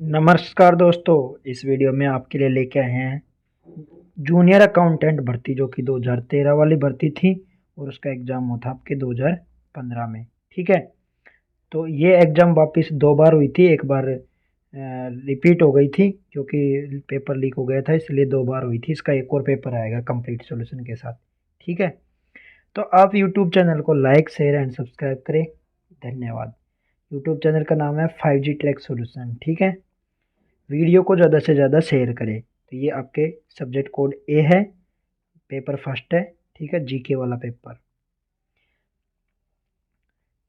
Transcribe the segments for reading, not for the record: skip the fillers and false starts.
नमस्कार दोस्तों, इस वीडियो में आपके लिए लेके आए हैं जूनियर अकाउंटेंट भर्ती जो कि 2013 वाली भर्ती थी और उसका एग्ज़ाम हुआ था आपके 2015 में। ठीक है, तो ये एग्ज़ाम वापस दो बार हुई थी। एक बार रिपीट हो गई थी क्योंकि पेपर लीक हो गया था, इसलिए दो बार हुई थी। इसका एक और पेपर आएगा कंप्लीट सॉल्यूशन के साथ। ठीक है, तो आप यूट्यूब चैनल को लाइक शेयर एंड सब्सक्राइब करें। धन्यवाद। यूट्यूब चैनल का नाम है 5G ट्रैक सॉल्यूशन। ठीक है, वीडियो को ज़्यादा से ज़्यादा शेयर करें। तो ये आपके सब्जेक्ट कोड ए है, पेपर फर्स्ट है। ठीक है, जीके वाला पेपर।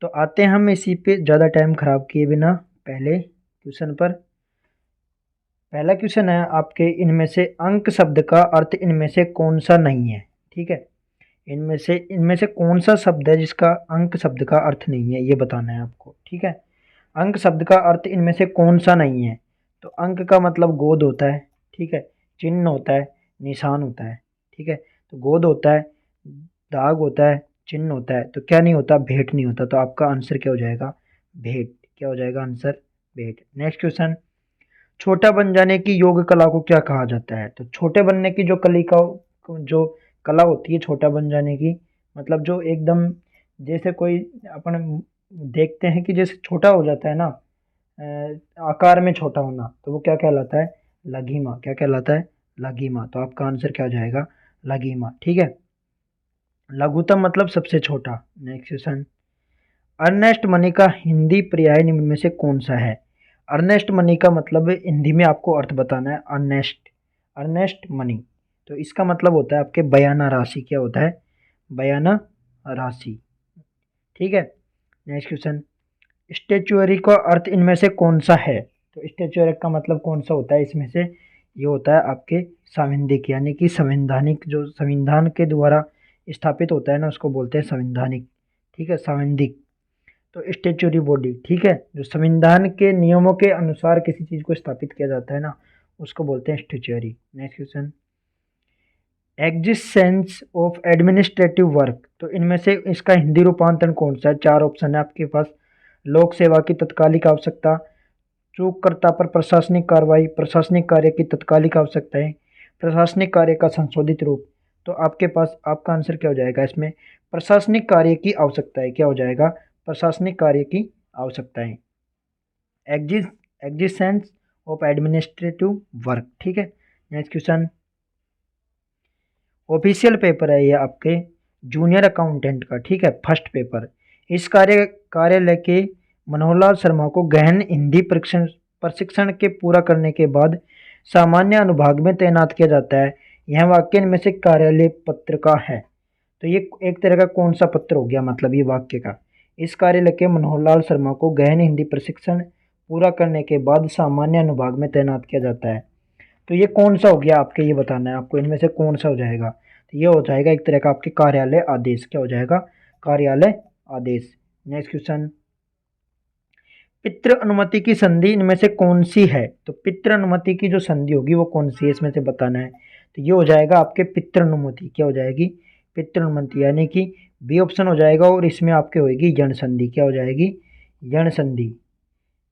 तो आते हैं हम इसी पे ज़्यादा टाइम ख़राब किए बिना पहले क्वेश्चन पर। पहला क्वेश्चन है आपके, इनमें से अंक शब्द का अर्थ इनमें से कौन सा नहीं है। ठीक है, इनमें से कौन सा शब्द है जिसका अंक शब्द का अर्थ नहीं है, ये बताना है आपको। ठीक है, अंक शब्द का अर्थ इनमें से कौन सा नहीं है। तो अंक का मतलब गोद होता है। ठीक है, चिन्ह होता है, निशान होता है। ठीक है, तो गोद होता है, दाग होता है, चिन्ह होता है। तो क्या नहीं होता? भेंट नहीं होता। तो आपका आंसर क्या हो जाएगा? भेंट। क्या हो जाएगा आंसर? भेंट। नेक्स्ट क्वेश्चन, छोटा बन जाने की योग कला को क्या कहा जाता है। तो छोटे बनने की जो कला होती है, छोटा बन जाने की मतलब जो एकदम जैसे कोई अपन देखते हैं कि जैसे छोटा हो जाता है ना, आकार में छोटा होना, तो वो क्या कहलाता है? लघिमा। क्या कहलाता है? लघिमा। तो आपका आंसर क्या हो जाएगा? लघिमा। ठीक है, लघुतम मतलब सबसे छोटा। नेक्स्ट क्वेश्चन, अर्नेस्ट मनी का हिंदी पर्याय निम्न में से कौन सा है। अर्नेस्ट मनी का मतलब हिंदी में आपको अर्थ बताना है। अर्नेस्ट, अर्नेस्ट मनी, तो इसका मतलब होता है आपके बयाना राशि। क्या होता है? बयाना राशि। ठीक है, नेक्स्ट क्वेश्चन, स्टेचुअरी का अर्थ इनमें से कौन सा है। तो स्टेचुअरी का मतलब कौन सा होता है इसमें से? ये होता है आपके संवैधानिक, यानी कि संवैधानिक, जो संविधान के द्वारा स्थापित होता है ना, उसको बोलते हैं संवैधानिक। ठीक है, संवैधानिक। तो स्टेचुअरी बॉडी, ठीक है, जो संविधान के नियमों के अनुसार किसी चीज़ को स्थापित किया जाता है ना, उसको बोलते हैं statutory. Next question, existence of administrative work, तो इनमें से इसका हिंदी रूपांतरण कौन सा है? चार ऑप्शन है आपके पास। लोक सेवा की तत्कालिक आवश्यकता, चूककर्ता पर प्रशासनिक कार्रवाई, प्रशासनिक कार्य की तत्कालिक आवश्यकताएं, प्रशासनिक कार्य का संशोधित रूप। तो आपके पास आपका आंसर क्या हो जाएगा इसमें? प्रशासनिक कार्य की आवश्यकताएं। क्या हो जाएगा? प्रशासनिक कार्य की आवश्यकताएं। Existence of administrative work. ठीक है, नेक्स्ट क्वेश्चन, ऑफिशियल पेपर है ये आपके जूनियर अकाउंटेंट का। ठीक है, फर्स्ट पेपर। इस कार्यालय के मनोहरलाल शर्मा को गहन हिंदी प्रशिक्षण प्रशिक्षण के पूरा करने के बाद सामान्य अनुभाग में तैनात किया जाता है। यह वाक्य इनमें से कार्यालय पत्र का है। तो ये एक तरह का कौन सा पत्र हो गया, मतलब ये वाक्य का? इस कार्यालय के मनोहरलाल शर्मा को गहन हिंदी प्रशिक्षण पूरा करने के बाद सामान्य अनुभाग में तैनात किया जाता है। तो ये कौन सा हो गया आपके? ये बताना है आपको, इनमें से कौन सा हो जाएगा? तो ये हो जाएगा एक तरह का आपके कार्यालय आदेश। क्या हो जाएगा? कार्यालय आदेश। नेक्स्ट क्वेश्चन, पितृ अनुमति की संधि इनमें से कौन सी है। तो पितृ अनुमति की जो संधि होगी वो कौन सी है, इसमें से बताना है। तो ये हो जाएगा आपके पितृ अनुमति। क्या हो जाएगी? पितृ अनुमति, यानी कि बी ऑप्शन हो जाएगा। और इसमें आपके होगी जन संधि। क्या हो जाएगी? जन संधि।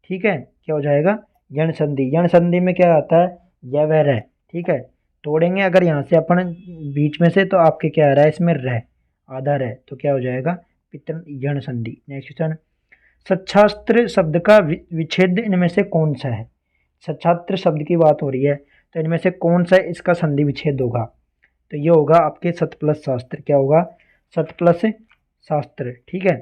ठीक है, क्या हो जाएगा? जन संधि। जन संधि में क्या आता है? यह वह रह। ठीक है, तोड़ेंगे अगर यहाँ से अपन बीच में से, तो आपके क्या आ रहा है इसमें? रह, आधा रह। तो क्या हो जाएगा? पितृ जन संधि। नेक्स्ट क्वेश्चन, सच्छास्त्र शब्द का विच्छेद इनमें से कौन सा है। सच्छास्त्र शब्द की बात हो रही है, तो इनमें से कौन सा इसका संधि विच्छेद होगा? तो ये होगा आपके सत प्लस शास्त्र। क्या होगा? सत प्लस शास्त्र। ठीक है,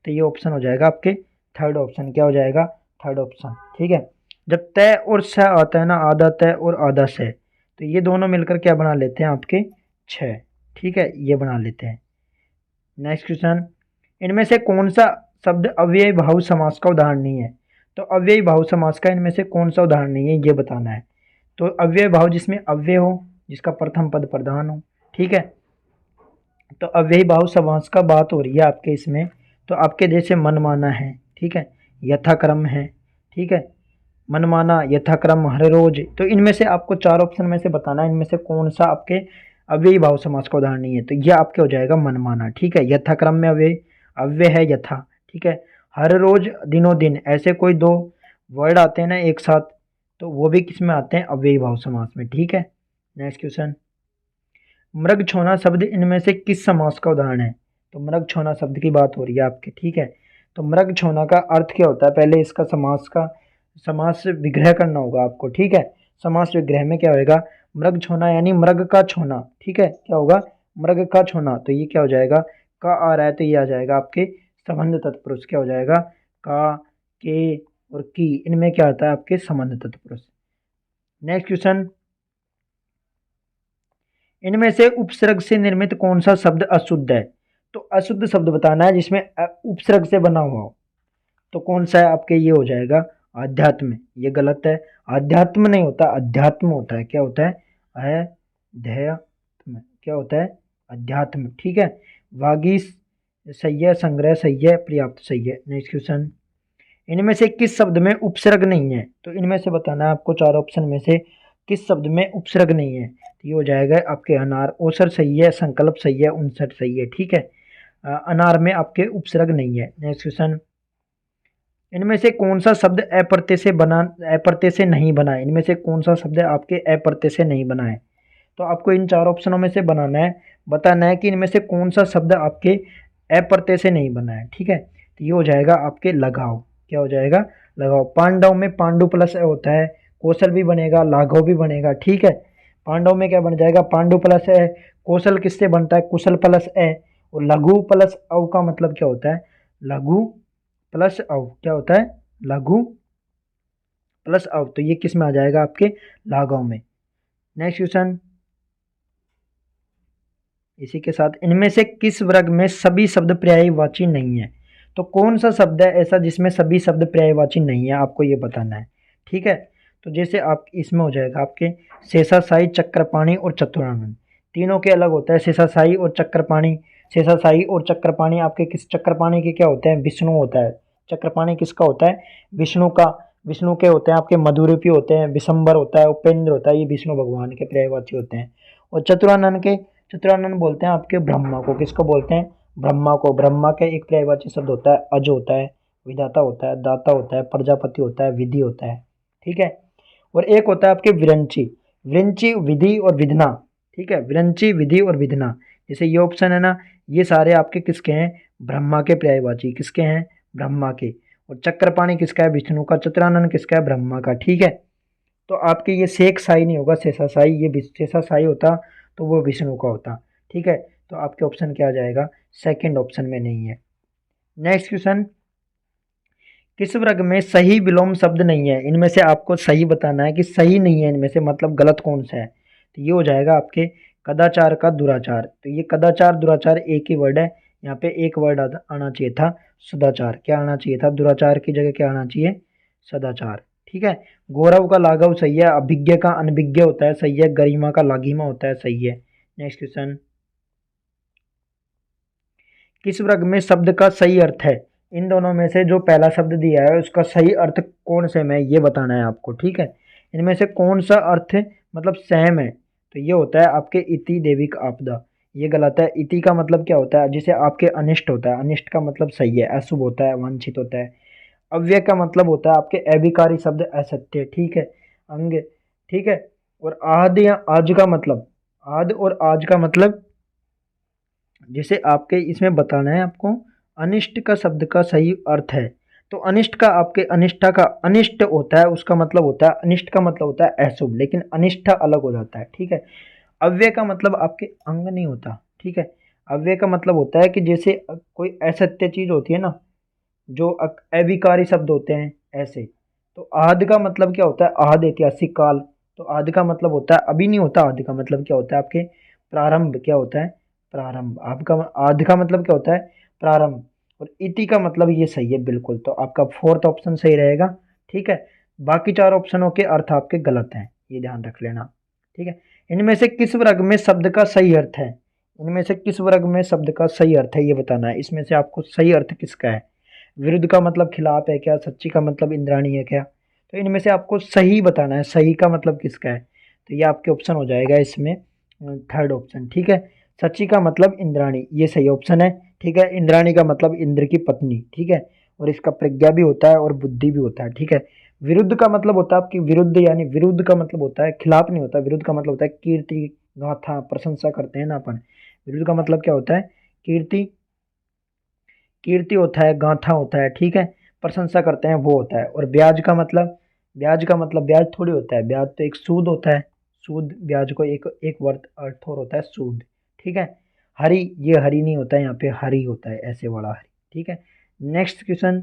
तो ये ऑप्शन हो जाएगा आपके थर्ड ऑप्शन। क्या हो जाएगा? Third option. ठीक है, जब तय और स आता है ना, आधा तय और आधा से, तो ये दोनों मिलकर क्या बना लेते हैं आपके? छः। ठीक है, ये बना लेते हैं। नेक्स्ट क्वेश्चन, इनमें से कौन सा शब्द अव्ययी भाव समास का उदाहरण नहीं है। तो अव्ययी भाव समास का इनमें से कौन सा उदाहरण नहीं है, ये बताना है। तो अव्यय भाव जिसमें अव्यय हो, जिसका प्रथम पद प्रधान हो। ठीक है, तो अव्ययी भाव समास का बात हो रही है आपके इसमें। तो आपके जैसे मनमाना है, ठीक है, यथाक्रम है, ठीक है, मनमाना, यथाक्रम, हर रोज। तो इनमें से आपको चार ऑप्शन में से बताना है, इनमें से कौन सा आपके अव्ययी भाव समास का उदाहरण नहीं है। तो यह आपके हो जाएगा मनमाना। ठीक है, यथाक्रम में अव्यय अव्यय है यथा। ठीक है, हर रोज, दिनों दिन, ऐसे कोई दो वर्ड आते हैं ना एक साथ, तो वो भी किस में आते हैं, अव्ययी भाव समास में। ठीक है, नेक्स्ट क्वेश्चन, मृग छोना शब्द इनमें से किस समास का उदाहरण है? तो मृग छोना शब्द की बात हो रही है आपके। ठीक है, तो मृग छोना का अर्थ क्या होता है, पहले इसका समास विग्रह करना होगा आपको। ठीक है, समास विग्रह में क्या होएगा, मृग छोना यानी मृग का छोना। ठीक है, क्या होगा, मृग का छोना, तो ये क्या हो जाएगा, का आ रहा है तो ये आ जाएगा आपके संबंध तत्पुरुष। क्या हो जाएगा, का, के और की, इनमें क्या आता है आपके संबंध तत्पुरुष। नेक्स्ट क्वेश्चन, इनमें से उपसर्ग से निर्मित कौन सा शब्द अशुद्ध है? तो अशुद्ध शब्द बताना है जिसमें उपसर्ग से बना हुआ हो, तो कौन सा है आपके, ये हो जाएगा आध्यात्म। ये गलत है, आध्यात्म नहीं होता, अध्यात्म होता है। क्या होता है, अध्यात्म, क्या होता है, अध्यात्म। ठीक है, वागीश सही है, संग्रह सही है, पर्याप्त सही है। नेक्स्ट क्वेश्चन, इनमें से किस शब्द में उपसर्ग नहीं है? तो इनमें से बताना है आपको, चार ऑप्शन में से किस शब्द में उपसर्ग नहीं है। तो ये हो जाएगा आपके अनार, ओसर सही है, संकल्प सही है, उनसठ सही है। ठीक है, अनार में आपके उपसर्ग नहीं है। नेक्स्ट क्वेश्चन, इनमें से कौन सा शब्द अप्रत्यय से नहीं बना है? इनमें से कौन सा शब्द आपके अप्रत्यय से नहीं बना है? तो आपको इन चार ऑप्शनों में से बताना है कि इनमें से कौन सा शब्द आपके अप्रत्यय से नहीं बना है। ठीक है, तो ये हो जाएगा आपके लगाव। क्या हो जाएगा, लगाव। पांडव में पांडु प्लस ए होता है, कौशल भी बनेगा, लाघव भी बनेगा। ठीक है, पांडव में क्या बन जाएगा, पांडु प्लस ए। कौशल किससे बनता है, कुशल प्लस ए। और लघु प्लस अव का मतलब क्या होता है, लघु प्लस अव, क्या होता है, लघु प्लस अव, तो ये किस में आ जाएगा आपके लाघव में। नेक्स्ट क्वेश्चन, इसी के साथ, इनमें से किस वर्ग में सभी शब्द पर्यायवाची नहीं है? तो कौन सा शब्द है ऐसा जिसमें सभी शब्द पर्यायवाची नहीं है, आपको ये बताना है। ठीक है, तो जैसे आप इसमें हो जाएगा आपके शेषाशायी, चक्रपाणी और चतुरानन, तीनों के अलग होता है, शेषाशायी और चक्रपाणी। शेषाशायी और चक्रपाणी आपके किस, चक्रपाणी के क्या होते हैं, विष्णु होता है। चक्रपाणी किसका होता है, विष्णु का। विष्णु के होते हैं आपके मधुरूपी होते हैं, विशंबर होता है, उपेंद्र होता है, ये विष्णु भगवान के पर्यायवाची होते हैं। और चतुरानन के, चतुरानन बोलते हैं आपके ब्रह्मा को। किसको बोलते हैं, ब्रह्मा को। ब्रह्मा के एक पर्यायवाची शब्द होता है अज होता है, विधाता होता है, दाता होता है, प्रजापति होता है, विधि होता है। ठीक है, और एक होता है आपके विरंची। विरंची विधि और विधना। ठीक है, विरंची विधि और विधना, जैसे ये ऑप्शन है ना, ये सारे आपके किसके हैं, ब्रह्मा के पर्यायवाची। किसके हैं, ब्रह्मा के। और चक्रपाणी किसका है, विष्णु का। चतुरानन किसका है, ब्रह्मा का। ठीक है, तो आपके ये शेख साई नहीं होगा, शेषा साई, ये शेषा साई होता तो वो विष्णु का होता। ठीक है, तो आपके ऑप्शन क्या आ जाएगा, सेकंड ऑप्शन में नहीं है। नेक्स्ट क्वेश्चन, किस वर्ग में सही विलोम शब्द नहीं है? इनमें से आपको सही बताना है कि सही नहीं है इनमें से, मतलब गलत कौन सा है। तो ये हो जाएगा आपके कदाचार का दुराचार। तो ये कदाचार दुराचार एक ही वर्ड है, यहाँ पे एक वर्ड आना चाहिए था सदाचार। क्या आना चाहिए था, दुराचार की जगह क्या आना चाहिए, सदाचार। ठीक है, गौरव का लाघव सही है, अभिज्ञ का अनभिज्ञ होता है सही है, गरिमा का लाघिमा होता है सही है। नेक्स्ट क्वेश्चन, किस वर्ग में शब्द का सही अर्थ है? इन दोनों में से जो पहला शब्द दिया है उसका सही अर्थ कौन से में, ये बताना है आपको। ठीक है, इनमें से कौन सा अर्थ मतलब सेम है? तो ये होता है आपके इति देविक आपदा। ये गलत है। इति का मतलब क्या होता है, जिसे आपके अनिष्ट होता है, अनिष्ट का मतलब सही है, अशुभ होता है, वांछित होता है। अव्यय का मतलब होता है आपके अभिकारी शब्द, असत्य। ठीक है, अंग। ठीक है, और आद या आज का मतलब, आद और आज का मतलब, जैसे आपके इसमें बताना है आपको, अनिष्ट का शब्द का सही अर्थ है। तो अनिष्ट का आपके, अनिष्ठा का अनिष्ट होता है, उसका मतलब होता है, अनिष्ट का मतलब होता है अशुभ, लेकिन अनिष्ठा अलग हो जाता है। ठीक है, अव्यय का मतलब आपके अंग नहीं होता। ठीक है, अव्यय का मतलब होता है कि जैसे कोई असत्य चीज होती है ना, जो अविकारी शब्द होते हैं ऐसे। तो आद का मतलब क्या होता है, आद ऐतिहासिक काल। तो आद का मतलब होता है अभी नहीं होता, आद का मतलब क्या होता है आपके प्रारंभ। क्या होता है, प्रारंभ। आपका आद का मतलब क्या होता है, प्रारंभ। और इति का मतलब ये सही है बिल्कुल, तो आपका फोर्थ ऑप्शन सही रहेगा। ठीक है, बाकी चार ऑप्शनों के अर्थ आपके गलत हैं, ये ध्यान रख लेना। ठीक है, इनमें से किस वर्ग में शब्द का सही अर्थ है? इनमें से किस वर्ग में शब्द का सही अर्थ है ये बताना है। इसमें से आपको सही अर्थ किसका है, विरुद्ध का मतलब खिलाफ है क्या, सच्ची का मतलब इंद्राणी है क्या। तो इनमें से आपको सही बताना है, सही का मतलब किसका है। तो ये आपके ऑप्शन हो जाएगा इसमें थर्ड ऑप्शन। ठीक है, सच्ची का मतलब इंद्राणी, ये सही ऑप्शन है। ठीक है, इंद्राणी का मतलब इंद्र की पत्नी। ठीक है, और इसका प्रज्ञा भी होता है और बुद्धि भी होता है। ठीक है, विरुद्ध का मतलब होता है आपकी विरुद्ध, यानी विरुद्ध का मतलब होता है खिलाफ नहीं होता, विरुद्ध का मतलब होता है कीर्ति गाथा, प्रशंसा करते हैं ना अपन। विरुद्ध का मतलब क्या होता है? कीर्ति, कीर्ति होता है, गाथा होता है, ठीक है, प्रशंसा करते हैं वो होता है। और ब्याज का मतलब, ब्याज का मतलब ब्याज थोड़ी होता है, ब्याज तो एक सूद होता है, सूद, ब्याज को एक एक वर्ड अर्थ और होता है सूद, ठीक है। हरी, ये हरी नहीं होता है, यहाँ पे हरी होता है, ऐसे वाला हरी, ठीक है। नेक्स्ट क्वेश्चन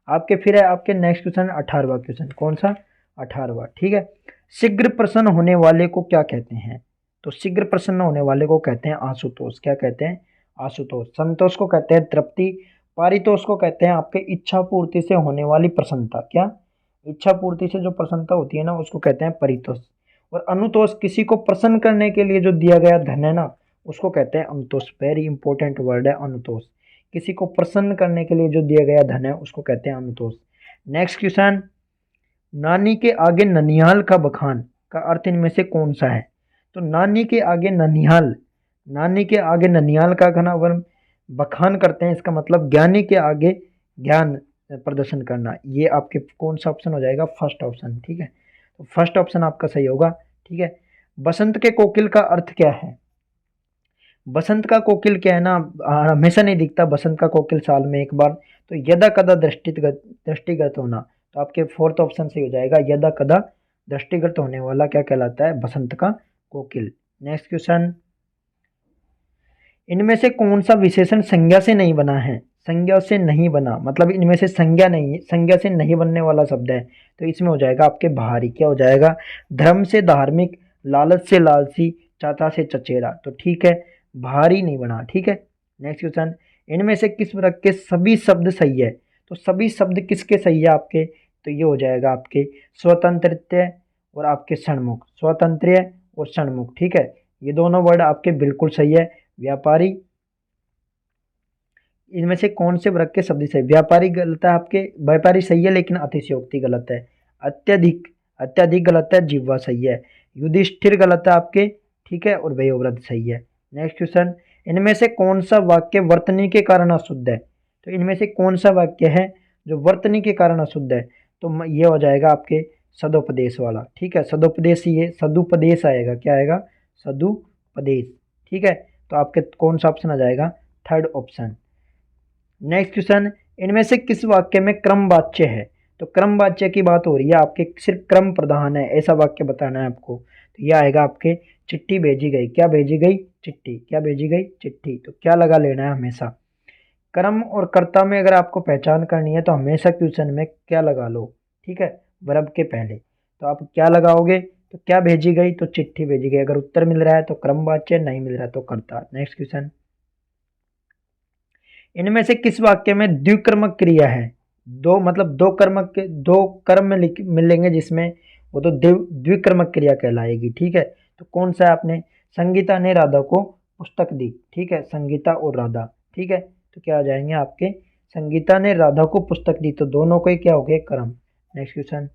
आपके, फिर है आपके नेक्स्ट क्वेश्चन 18वां क्वेश्चन, कौन सा? 18वां, ठीक है। शीघ्र प्रसन्न होने वाले को क्या कहते हैं? तो शीघ्र प्रसन्न होने वाले को कहते हैं आशुतोष। क्या कहते हैं? आशुतोष। संतोष को कहते हैं तृप्ति। पारितोष को कहते हैं आपके इच्छा पूर्ति से होने वाली प्रसन्नता। क्या? इच्छा पूर्ति से जो प्रसन्नता होती है ना, उसको कहते हैं परितोष। और अनुतोष, किसी को प्रसन्न करने के लिए जो दिया गया धन है ना, उसको कहते हैं अनुतोष। वेरी इंपॉर्टेंट वर्ड है अनुतोष। किसी को प्रसन्न करने के लिए जो दिया गया धन है उसको कहते हैं अनुतोष। नेक्स्ट क्वेश्चन, नानी के आगे ननिहाल का बखान का अर्थ इनमें से कौन सा है? तो नानी के आगे ननिहाल, नानी के आगे ननिहाल का घना वर्म बखान करते हैं, इसका मतलब ज्ञानी के आगे ज्ञान प्रदर्शन करना। ये आपके कौन सा ऑप्शन हो जाएगा? फर्स्ट ऑप्शन, ठीक है। तो फर्स्ट ऑप्शन आपका सही होगा, ठीक है। बसंत के कोकिल का अर्थ क्या है? बसंत का कोकिल क्या है ना, हमेशा नहीं दिखता, बसंत का कोकिल साल में एक बार। तो यदा कदा दृष्टिगत, दृष्टिगत होना। तो आपके फोर्थ ऑप्शन से हो जाएगा, यदा कदा दृष्टिगत होने वाला क्या कहलाता है? बसंत का कोकिल। नेक्स्ट क्वेश्चन, इनमें से कौन सा विशेषण संज्ञा से नहीं बना है? संज्ञा से नहीं बना मतलब इनमें से संज्ञा नहीं है, संज्ञा से नहीं बनने वाला शब्द है। तो इसमें हो जाएगा आपके भारी। क्या हो जाएगा? धर्म से धार्मिक, लालच से लालची, चाचा से चचेरा। तो ठीक है, भारी नहीं बना, ठीक है। नेक्स्ट क्वेश्चन, इनमें से किस वर्ग के सभी शब्द सही है? तो सभी शब्द किसके सही है आपके? तो ये हो जाएगा आपके स्वतंत्रत्य और आपके षणमुख, स्वतंत्र और षणमुख, ठीक है। ये दोनों वर्ड आपके बिल्कुल सही है। व्यापारी, इनमें से कौन से वर्ग के शब्द सही? व्यापारी गलत है आपके, व्यापारी सही है लेकिन अतिशयोक्ति गलत है। अत्यधिक, अत्यधिक गलत है, जिह्वा सही है। युधिष्ठिर गलत है आपके, ठीक है। और वयोवृद्ध सही है। नेक्स्ट क्वेश्चन, इनमें से कौन सा वाक्य वर्तनी के कारण अशुद्ध है? तो इनमें से कौन सा वाक्य है जो वर्तनी के कारण अशुद्ध है? तो ये हो जाएगा आपके सदुपदेश वाला, ठीक है। सदुपदेश, ये सदुपदेश आएगा, क्या आएगा? सदुपदेश, ठीक है। तो आपके कौन सा ऑप्शन आ जाएगा? Third option. नेक्स्ट क्वेश्चन, इनमें से किस वाक्य में क्रम वाच्य है? तो क्रम वाच्य की बात हो रही है आपके, सिर्फ क्रम प्रधान है ऐसा वाक्य बताना है आपको। तो यह आएगा आपके चिट्ठी भेजी गई। क्या भेजी गई? चिट्ठी। क्या भेजी गई? चिट्ठी। तो क्या लगा लेना है हमेशा? कर्म और कर्ता में अगर आपको पहचान करनी है तो हमेशा क्वेश्चन में क्या लगा लो, ठीक है, वर्ब के पहले। तो आप क्या लगाओगे? तो क्या भेजी गई? तो चिट्ठी भेजी गई। अगर उत्तर मिल रहा है तो क्रमवाच्य, नहीं मिल रहा तो कर्ता। नेक्स्ट क्वेश्चन, इनमें से किस वाक्य में द्विकर्मक क्रिया है? दो मतलब दो कर्मक के दो कर्म में मिलेंगे जिसमें, वो तो द्विकर्मक क्रिया कहलाएगी, ठीक है। तो कौन सा है? आपने संगीता ने राधा को पुस्तक दी, ठीक है, संगीता और राधा, ठीक है। तो क्या आ जाएंगे आपके? संगीता ने राधा को पुस्तक दी, तो दोनों को ही क्या हो गए? कर्म। नेक्स्ट क्वेश्चन,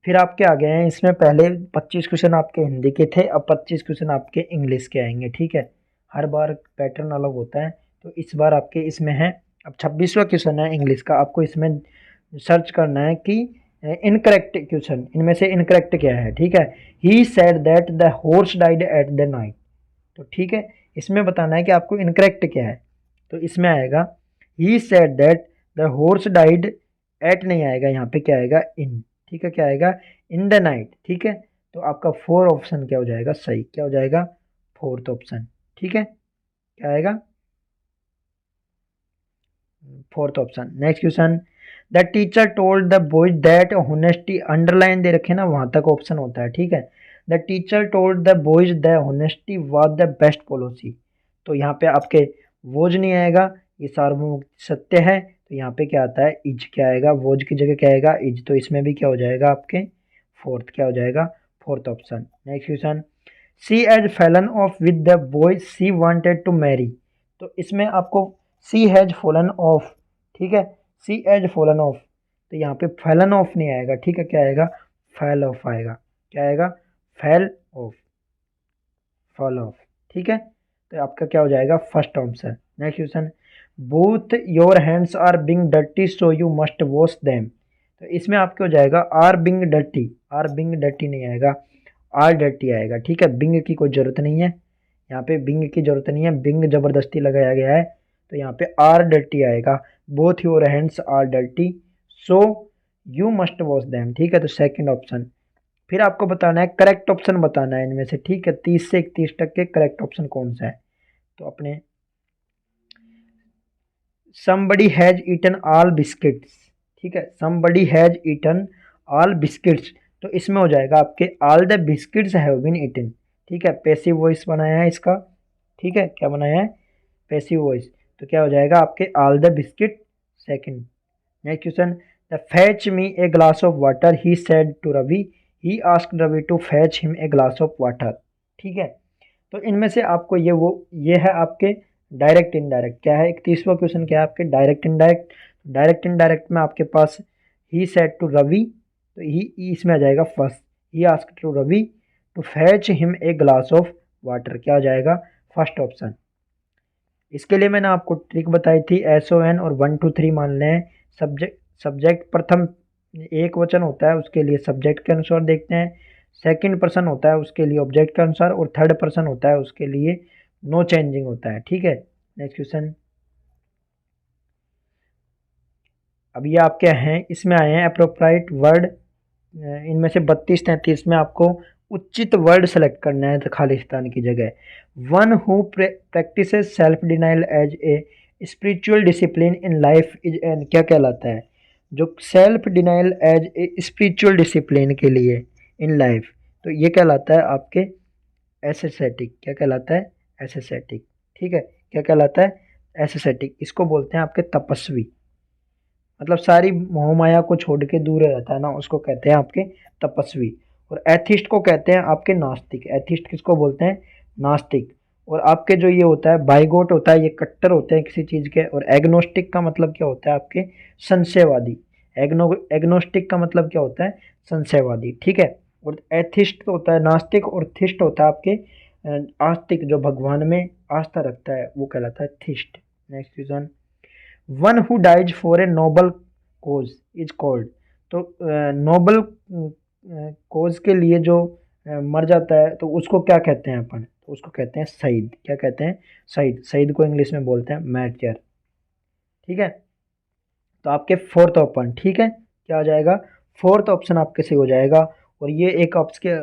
फिर आपके आ गए हैं इसमें, पहले 25 क्वेश्चन आपके हिंदी के थे, अब 25 क्वेश्चन आपके इंग्लिश के आएंगे, ठीक है। हर बार पैटर्न अलग होता है, तो इस बार आपके इसमें है, अब 26वां क्वेश्चन है इंग्लिश का। आपको इसमें सर्च करना है कि इनकरेक्ट क्वेश्चन, इनमें से इनकरेक्ट क्या है, ठीक है। He said that the horse died at the night. तो ठीक है, इसमें बताना है कि आपको इनकरेक्ट क्या है। तो इसमें आएगा he said that the horse died eight, नहीं आएगा, यहाँ पे क्या आएगा? इन, ठीक है। क्या आएगा? इन द नाइट, ठीक है। तो आपका फोर ऑप्शन क्या हो जाएगा? सही। क्या हो जाएगा? फोर्थ ऑप्शन, ठीक है। क्या आएगा? Fourth option. Next question, the teacher told the boys that honesty, underline दे रखे ना, वहां तक ऑप्शन होता है, ठीक है। The teacher told the boys the honesty was the best policy. तो यहाँ पे आपके वोज नहीं आएगा, ये सार्वभौमिक सत्य है। तो यहाँ पे क्या आता है? इज। क्या आएगा? वोज की जगह क्या आएगा? इज। तो इसमें भी क्या हो जाएगा आपके? फोर्थ। क्या हो जाएगा? Fourth option. Next question, she has fallen off with the boy she wanted to marry. तो इसमें आपको सी हैज फॉलन ऑफ, ठीक है, सी एज फॉलन ऑफ। तो यहाँ पे फैलन ऑफ नहीं आएगा, ठीक है। क्या आएगा? फैल ऑफ आएगा। क्या आएगा? फैल ऑफ, फॉल ऑफ, ठीक है। तो आपका क्या हो जाएगा? First option. Next question, both your hands are being dirty so you must wash them. तो इसमें आपके हो जाएगा are being dirty, are being dirty नहीं आएगा, आर डर्टी आएगा। ठीक है, बिंग की कोई ज़रूरत नहीं है, यहाँ पे बिंग की ज़रूरत नहीं है, बिंग ज़बरदस्ती लगाया गया है, तो यहाँ पे आर डर्टी आएगा। Both your hands are dirty so you must wash them. ठीक है, तो सेकंड ऑप्शन। फिर आपको बताना है, करेक्ट ऑप्शन बताना है इनमें से। ठीक है, 30 से 31 तक के करेक्ट ऑप्शन कौन सा है। तो अपने somebody has eaten all biscuits। ठीक है, somebody has eaten all biscuits, तो इसमें हो जाएगा आपके all the biscuits have been eaten। ठीक है, पैसिव वॉइस बनाया है इसका। ठीक है, क्या बनाया है, पैसिव वॉइस, तो क्या हो जाएगा आपके all the biscuit। Second. Next question, the fetch me a glass of water he said to Ravi, he asked Ravi to fetch him a glass of water. ठीक है, तो इनमें से आपको ये है आपके डायरेक्ट इनडायरेक्ट। क्या है, 31वां क्वेश्चन क्या है आपके, डायरेक्ट इनडायरेक्ट। डायरेक्ट इनडायरेक्ट में आपके पास ही सेड टू रवि, तो ही इसमें आ जाएगा first. He asked to Ravi to fetch him a glass of water, क्या हो जाएगा, फर्स्ट ऑप्शन। इसके लिए मैंने आपको ट्रिक बताई थी, SON और 1 2 3 मान लें। सब्जेक्ट सब्जेक्ट प्रथम एक वचन होता है, उसके लिए सब्जेक्ट के अनुसार देखते हैं। सेकंड पर्सन होता है, उसके लिए ऑब्जेक्ट के अनुसार, और थर्ड पर्सन होता है, उसके लिए नो चेंजिंग होता है। ठीक है, नेक्स्ट क्वेश्चन। अब ये आपके हैं, इसमें आए हैं अप्रोप्राइट वर्ड। इनमें से 32-33 में आपको उचित वर्ड सेलेक्ट करना है, तो खालिस्तान की जगह। One who practice self denial as a spiritual discipline in life is an, क्या कहलाता है, जो self denial as a spiritual discipline के लिए इन लाइफ, तो ये कहलाता है आपके एसेसेटिक। क्या कहलाता है, एसेसेटिक। ठीक है, क्या कहलाता है, एसेसेटिक। इसको बोलते हैं आपके तपस्वी, मतलब सारी मोहमाया को छोड़ के दूर रहता है ना, उसको कहते हैं आपके तपस्वी। और एथिस्ट को कहते हैं आपके नास्तिक। एथिस्ट किसको बोलते हैं, नास्तिक। और आपके जो ये होता है बाइगोट होता है, ये कट्टर होते हैं किसी चीज़ के। और एग्नोस्टिक का मतलब क्या होता है आपके, संशयवादी। एग्नोस्टिक का मतलब क्या होता है, संशयवादी। ठीक है, और एथिस्ट होता है नास्तिक, और थिस्ट होता है आपके आस्तिक, जो भगवान में आस्था रखता है, वो कहलाता है थिस्ट। Next question, one who dies for a noble cause is called, तो नोबल कोज के लिए जो मर जाता है, तो उसको क्या कहते हैं अपन, तो उसको कहते हैं शहीद। क्या कहते हैं, शहीद। शहीद को इंग्लिश में बोलते हैं मैर्टियर। ठीक है, तो आपके फोर्थ ऑप्शन, ठीक है, क्या हो जाएगा, फोर्थ ऑप्शन आपके सही हो जाएगा। और ये एक आपके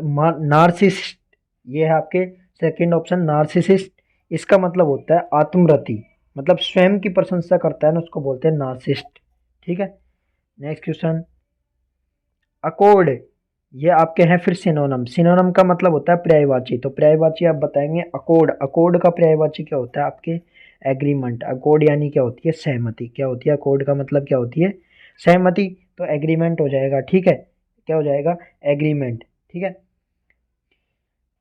नार्सिसिस्ट, ये है आपके सेकंड ऑप्शन, नार्सिसिस्ट। इसका मतलब होता है आत्मरति, मतलब स्वयं की प्रशंसा करता है ना, उसको बोलते हैं नार्सिसिस्ट। ठीक है, नेक्स्ट क्वेश्चन, अकॉर्ड, ये आपके हैं फिर सिनोनम। सिनोनम का मतलब होता है पर्यायवाची, तो पर्यायवाची आप बताएंगे अकॉर्ड। अकॉर्ड का पर्यायवाची क्या होता है आपके, एग्रीमेंट। अकॉर्ड यानी क्या होती है, सहमति। क्या होती है, अकॉर्ड का मतलब क्या होती है, सहमति। तो एग्रीमेंट हो जाएगा। ठीक है, क्या हो जाएगा, एग्रीमेंट। ठीक है,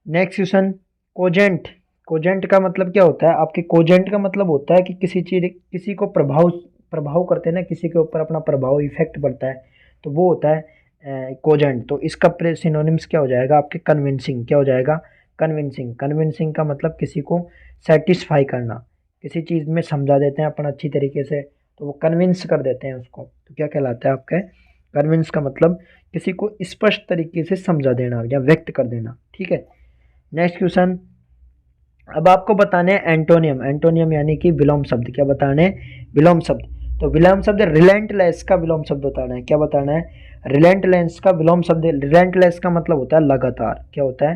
नेक्स्ट क्वेश्चन, कोजेंट। कोजेंट का मतलब क्या होता है आपके, कोजेंट का मतलब होता है कि किसी चीज, किसी को प्रभाव प्रभाव करते हैं ना, किसी के ऊपर अपना प्रभाव इफेक्ट पड़ता है, तो वो होता है कोजेंट। तो इसका सिनोनिम्स क्या हो जाएगा आपके, कन्विंसिंग। क्या हो जाएगा, कन्विंसिंग। कन्विंसिंग का मतलब किसी को सेटिस्फाई करना, किसी चीज़ में समझा देते हैं अपन अच्छी तरीके से, तो वो कन्विंस कर देते हैं उसको, तो क्या कहलाता है आपका, कन्विंस का मतलब किसी को स्पष्ट तरीके से समझा देना या व्यक्त कर देना। ठीक है, नेक्स्ट क्वेश्चन, अब आपको बताने हैं एंटोनियम। एंटोनियम यानी कि विलोम शब्द। क्या बताने हैं, विलोम शब्द। तो विलोम शब्द रिलेंटलेस का विलोम शब्द बताना है। क्या बताना है, रिलेंटलेस का विलोम शब्द। रिलेंटलेस का मतलब होता है लगातार। क्या होता है,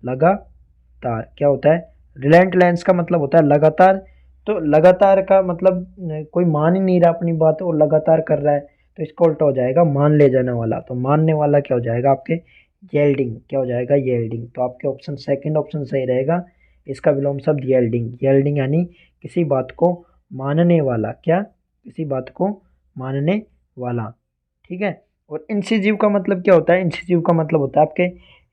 लगातार। क्या होता है, रिलेंटलेस का मतलब होता है लगातार। तो लगातार का मतलब कोई मान ही नहीं रहा अपनी बात और लगातार कर रहा है, तो इसका उल्टा हो जाएगा मान ले जाने वाला। तो मानने वाला क्या हो जाएगा आपके, येल्डिंग। क्या हो जाएगा, येल्डिंग। तो आपके ऑप्शन सेकंड ऑप्शन सही रहेगा। इसका विलोम शब्द येल्डिंग। येल्डिंग यानी किसी बात को मानने वाला। क्या, किसी बात को मानने वाला। ठीक है, और इंसिजिव का मतलब क्या होता है, इंसिजिव का मतलब होता है आपके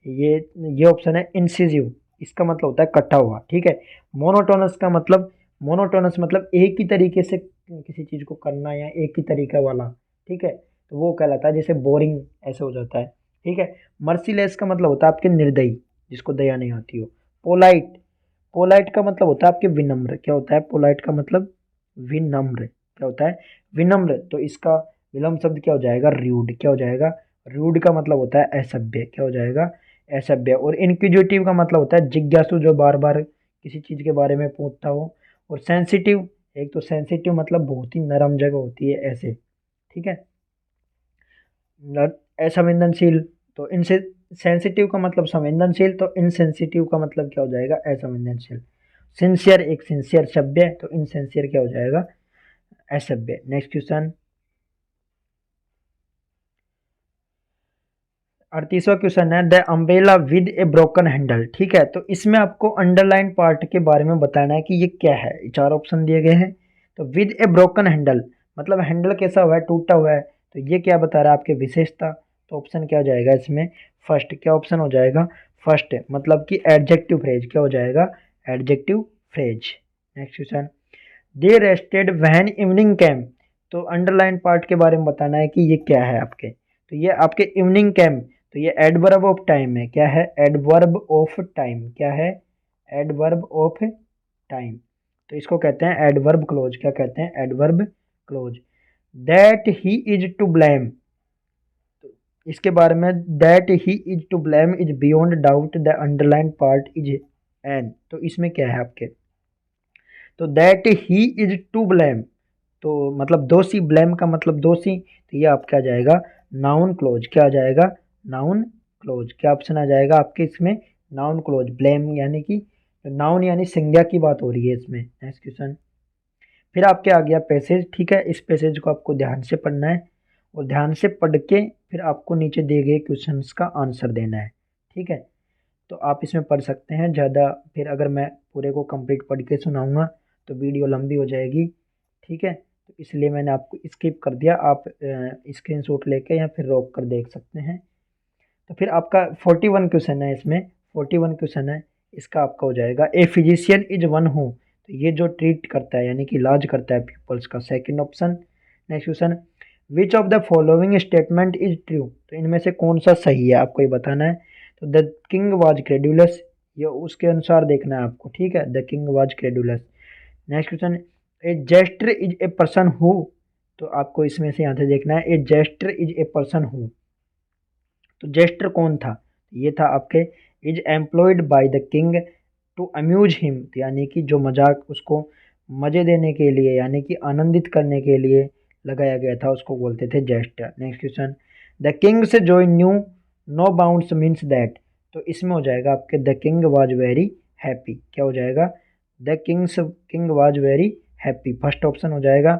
ये ऑप्शन है इंसिजिव, इसका मतलब होता है कटा हुआ। ठीक है, मोनोटोनस का मतलब, मोनोटोनस मतलब एक ही तरीके से किसी चीज़ को करना या एक ही तरीका वाला। ठीक है, तो वो कहलाता है, जैसे बोरिंग ऐसे हो जाता है। ठीक है, मर्सीलेस का मतलब होता है आपके निर्दयी, जिसको दया नहीं आती हो। पोलाइट, पोलाइट का मतलब होता है आपके विनम्र। क्या होता है पोलाइट का मतलब, विनम्र, क्या होता है? विनम्र। तो इसका विलोम शब्द क्या हो जाएगा? रूड। क्या हो जाएगा? रूड का मतलब होता है असभ्य। क्या हो जाएगा? असभ्य। और इनक्विजिटिव का मतलब होता है जिज्ञासु, जो बार बार किसी चीज़ के बारे में पूछता हो। और सेंसिटिव, एक तो सेंसिटिव मतलब बहुत ही नरम जगह होती है ऐसे, ठीक है। असंवेदनशील, तो इनसे सेंसिटिव का मतलब संवेदनशील, तो इनसेंसिटिव का मतलब क्या हो जाएगा? असंवेदनशील। सिंसियर, एक सिंसियर सभ्य, तो इनसिंसियर क्या हो जाएगा? असभ्य। नेक्स्ट क्वेश्चन, 38वां क्वेश्चन है the umbrella with A broken handle. ठीक है, तो इसमें आपको अंडरलाइन पार्ट के बारे में बताना है कि ये क्या है। चार ऑप्शन दिए गए हैं। तो विद ए ब्रोकन हैंडल मतलब हैंडल कैसा हुआ है? टूटा हुआ है। तो ये क्या बता रहा है? आपके विशेषता। तो ऑप्शन क्या हो जाएगा इसमें? फर्स्ट। क्या ऑप्शन हो जाएगा? फर्स्ट मतलब कि एडजेक्टिव फ्रेज। क्या हो जाएगा? Adjective phrase. Next question, they rested when evening came. तो अंडरलाइन पार्ट के बारे में बताना है कि ये क्या है आपके। तो ये आपके इवनिंग कैम, तो ये एडवर्ब ऑफ टाइम है। क्या है? Adverb of time. क्या है? Adverb of time. तो इसको कहते हैं एडवर्ब क्लोज। क्या कहते हैं? Adverb clause. That he is to blame, इसके बारे में that he is to blame is beyond doubt the underline part is an. तो इसमें क्या है आपके? तो that he is to blame, तो मतलब दोषी, ब्लेम का मतलब दोषी। तो ये आपका आ जाएगा नाउन क्लोज। क्या आ जाएगा? Noun close. क्या ऑप्शन आ जाएगा आपके इसमें? Noun close. ब्लेम यानी कि नाउन यानी संज्ञा की बात हो रही है इसमें। नेक्स्ट क्वेश्चन, फिर आपके आ गया पैसेज। ठीक है, इस पैसेज को आपको ध्यान से पढ़ना है और ध्यान से पढ़ के फिर आपको नीचे दिए गए क्वेश्चंस का आंसर देना है। ठीक है, तो आप इसमें पढ़ सकते हैं ज़्यादा। फिर अगर मैं पूरे को कंप्लीट पढ़ के सुनाऊंगा तो वीडियो लंबी हो जाएगी। ठीक है, तो इसलिए मैंने आपको स्किप कर दिया। आप स्क्रीनशॉट लेके या फिर रोक कर देख सकते हैं। तो फिर आपका 41 क्वेश्चन है इसमें। 41 क्वेश्चन है, इसका आपका हो जाएगा a physician is one who. तो ये जो ट्रीट करता है यानी कि इलाज करता है पीपल्स का, second option. Next question, which of the following statement is true. तो इनमें से कौन सा सही है आपको ये बताना है। तो द किंग वाज क्रेडुलस, ये उसके अनुसार देखना है आपको। ठीक है, the king was credulous. Next question, a jester is a person who. तो आपको इसमें से यहाँ से देखना है a jester is a person who. तो जेस्टर कौन था? ये था आपके is employed by the king to amuse him, यानी कि जो मजाक उसको मज़े देने के लिए यानी कि आनंदित करने के लिए लगाया गया था उसको बोलते थे jester. Next question, the king's joy knew no bounds means that. तो इसमें हो जाएगा आपके the king was very happy. क्या हो जाएगा? The king was very happy, first option हो जाएगा।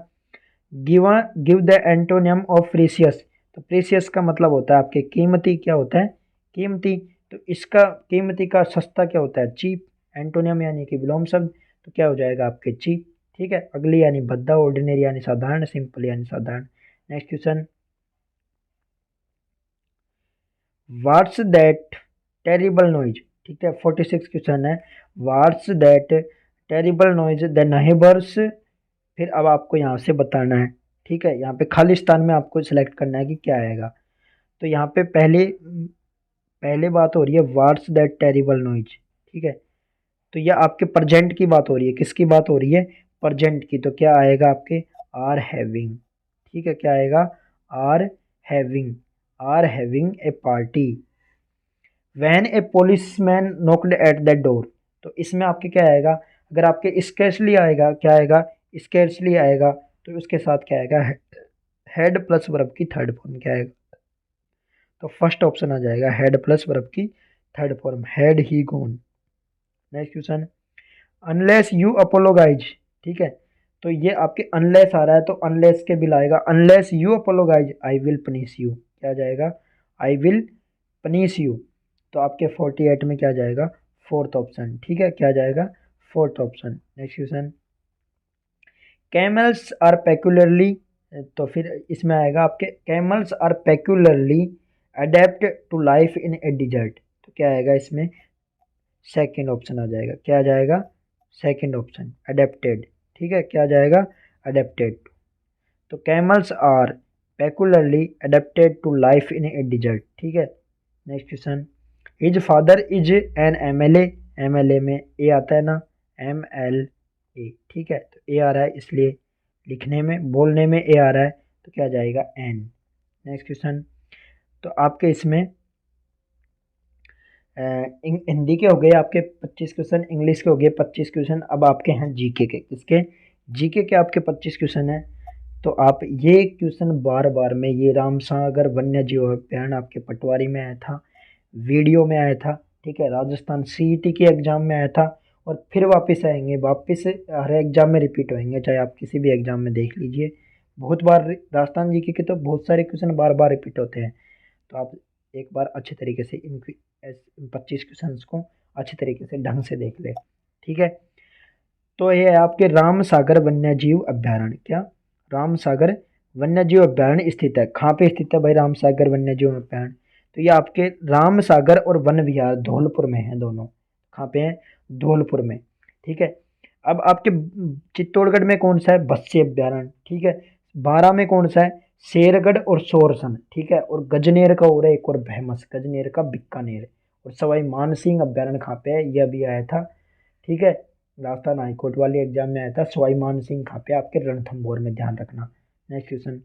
Give the antonym of precious. तो प्रीसियस का मतलब होता है आपके कीमती। क्या होता है? कीमती। तो इसका कीमती का सस्ता क्या होता है? चीप। एंटोनियम यानी कि विलोम शब्द, तो क्या हो जाएगा आपके? चीप। ठीक है, अगली यानी भद्दा, ऑर्डिनरी यानी साधारण, सिंपल यानी साधारण। Next question, what's that terrible noise. ठीक है, 46 क्वेश्चन है। What's that terrible noise the neighbours. फिर अब आपको यहाँ से बताना है। ठीक है, यहाँ पे खालिस्तान में आपको सिलेक्ट करना है कि क्या आएगा। तो यहाँ पे पहले पहले बात हो रही है व्हाट्स दैट टेरिबल नॉइज। ठीक है, तो ये आपके प्रजेंट की बात हो रही है। किसकी बात हो रही है? प्रजेंट की। तो क्या आएगा आपके? Are having. ठीक है, क्या आएगा? Are having. Are having a party when a policeman knocked at the door. तो इसमें आपके क्या आएगा? अगर आपके स्केर्सली आएगा, क्या आएगा? स्केर्सली आएगा, तो उसके साथ क्या आएगा? हेड प्लस वर्ब की थर्ड फॉर्म। क्या आएगा? तो फर्स्ट ऑप्शन आ जाएगा हेड प्लस वर्ब की third form, had he gone. Next question, unless you apologize. ठीक है, तो ये आपके अनलेस आ रहा है, तो अनलेस के बिल आएगा unless you apologize I will punish you. क्या आ जाएगा? I will punish you. तो आपके 48 में क्या जाएगा? Fourth option. ठीक है, क्या जाएगा? Fourth option. Next question, camels are peculiarly. तो फिर इसमें आएगा आपके camels are peculiarly adept to life in a desert. तो क्या आएगा इसमें? सेकंड ऑप्शन आ जाएगा। क्या आ जाएगा? Second option, adapted. ठीक है, क्या आ जाएगा? अडेप्टेड। तो camels are peculiarly adapted to life in a desert. ठीक है, next question, his father is an MLA. MLA में ए आता है ना, एम एल ए। ठीक है, तो ए आ रहा है इसलिए लिखने में बोलने में ए आ रहा है तो क्या जाएगा एन। नेक्स्ट क्वेश्चन, तो आपके इसमें हिंदी के हो गए आपके 25 क्वेश्चन, इंग्लिश के हो गए 25 क्वेश्चन। अब आपके हैं जीके के, किसके, जीके के आपके 25 क्वेश्चन हैं। तो आप ये क्वेश्चन बार बार में, ये रामसागर वन्य जीव अभ्यारण्य आपके पटवारी में आया था, वीडियो में आया था, ठीक है, राजस्थान सीईटी के एग्जाम में आया था, और फिर वापस आएंगे, वापस हर एग्जाम में रिपीट होंगे, चाहे आप किसी भी एग्जाम में देख लीजिए। बहुत बार राजस्थान जीके के तो बहुत सारे क्वेश्चन बार बार रिपीट होते हैं। तो आप एक बार अच्छे तरीके से इन 25 क्वेश्चन को अच्छे तरीके से ढंग से देख ले, ठीक है। तो ये है आपके राम सागर वन्य जीव अभ्यारण्य, क्या, राम सागर वन्य जीव अभ्यारण्य स्थित है, कहाँ पे स्थित है भाई राम सागर वन्य जीव अभ्यारण्य, तो ये आपके राम सागर और वन विहार धौलपुर में है, दोनों कहाँ पे हैं, धौलपुर में, ठीक है। अब आपके चित्तौड़गढ़ में कौन सा है, बस्सी अभ्यारण्य, ठीक है। बारां में कौन सा है, शेरगढ़ और सोरसन, ठीक है। और गजनेर का और एक और भैमस, गजनेर का बीकानेर। और सवाई मानसिंह अभ्यारण्य कहाँ पे है, यह भी आया था, ठीक है, राजस्थान हाईकोर्ट वाले एग्जाम में आया था, सवाई मानसिंह कहाँ पे, आपके रणथंभौर में, ध्यान रखना। नेक्स्ट क्वेश्चन,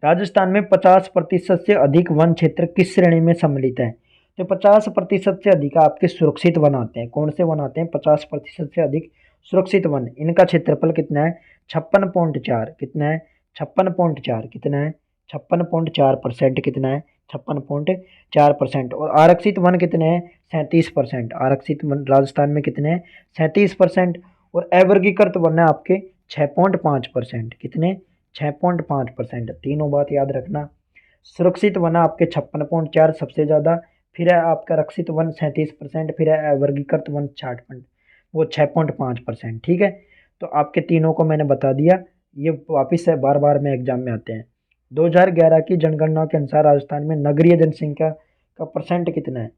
राजस्थान में 50% से अधिक वन क्षेत्र किस श्रेणी में सम्मिलित है, तो 50% से अधिक आपके सुरक्षित वन आते हैं, कौन से वन आते हैं, 50% से अधिक सुरक्षित वन, इनका क्षेत्रफल कितना है, 56.4, कितना है, 56.4, कितना है, 56.4% कितना है, 56.4%। और आरक्षित वन कितने हैं, 37%, आरक्षित वन राजस्थान में कितने हैं, 37%। और अवर्गीकृत वन है आपके 6.5%, कितने, 6.5%। तीनों बात याद रखना, सुरक्षित वन आपके 56.4 सबसे ज़्यादा, फिर है आपका रक्षित वन 37%, फिर है वर्गीकृत वन 6.5%, ठीक है। तो आपके तीनों को मैंने बता दिया, ये वापिस है बार बार में एग्जाम में आते हैं। 2011 की जनगणना के अनुसार राजस्थान में नगरीय जनसंख्या का परसेंट कितना है,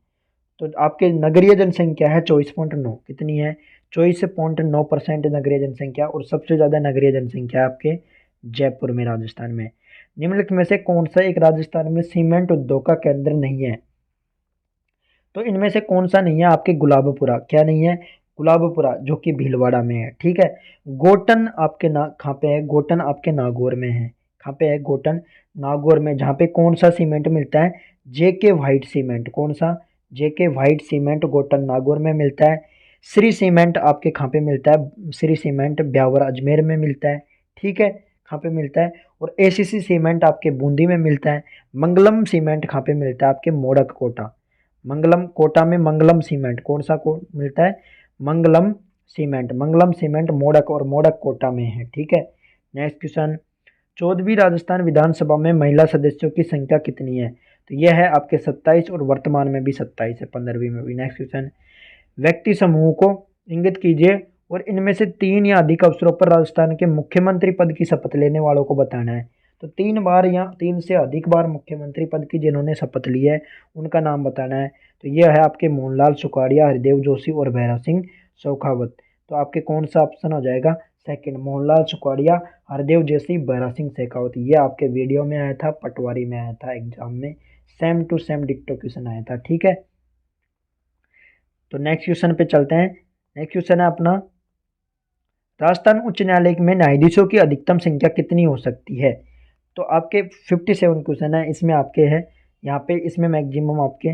तो आपके नगरीय जनसंख्या है 24.9, कितनी है, 24.9% नगरीय जनसंख्या। और सबसे ज़्यादा नगरीय जनसंख्या आपके जयपुर में, राजस्थान में। निम्नलिखित में से कौन सा एक राजस्थान में सीमेंट उद्योग का केंद्र नहीं है, तो इनमें से कौन सा नहीं है, आपके गुलाबपुरा, क्या नहीं है, गुलाबपुरा, जो कि भीलवाड़ा में है, ठीक है। गोटन आपके ना कहाँ पे है, गोटन आपके नागौर में है, कहाँ पे है, गोटन नागौर में, जहाँ पे कौन सा सीमेंट मिलता है, जेके वाइट सीमेंट, कौन सा, जेके वाइट सीमेंट गोटन नागौर में मिलता है। श्री सीमेंट आपके कहाँ पे मिलता है, श्री सीमेंट ब्यावर अजमेर में मिलता है, ठीक है, कहाँ पे मिलता है। और एसीसी सीमेंट आपके बूंदी में मिलता है। मंगलम सीमेंट कहाँ पे मिलता है, आपके मोड़क कोटा, मंगलम कोटा में मंगलम सीमेंट, कौन सा को मिलता है, मंगलम सीमेंट, मंगलम सीमेंट मोड़क और मोड़क कोटा में है, ठीक है। नेक्स्ट क्वेश्चन, 14वीं राजस्थान विधानसभा में महिला सदस्यों की संख्या कितनी है, तो यह है आपके 27, और वर्तमान में भी 27 है, 15वीं में भी। नेक्स्ट क्वेश्चन, व्यक्ति समूह को इंगित कीजिए और इनमें से 3 या अधिक अवसरों पर राजस्थान के मुख्यमंत्री पद की शपथ लेने वालों को बताना है। तो 3 बार या 3 से अधिक बार मुख्यमंत्री पद की जिन्होंने शपथ ली है उनका नाम बताना है। तो यह है आपके मोहनलाल सुखाड़िया, हरदेव जोशी और भैरव सिंह शेखावत। तो आपके कौन सा ऑप्शन हो जाएगा, सेकंड, मोहनलाल सुखाड़िया, हरदेव जोशी, भैरव सिंह शेखावत। ये आपके वीडियो में आया था, पटवारी में आया था, एग्जाम में सेम टू सेम डिक्टो क्वेश्चन आया था, ठीक है। तो नेक्स्ट क्वेश्चन पे चलते हैं। नेक्स्ट क्वेश्चन है अपना, राजस्थान उच्च न्यायालय में न्यायाधीशों की अधिकतम संख्या कितनी हो सकती है, तो आपके 57 क्वेश्चन है इसमें आपके है, यहाँ पे इसमें मैक्सिमम आपके,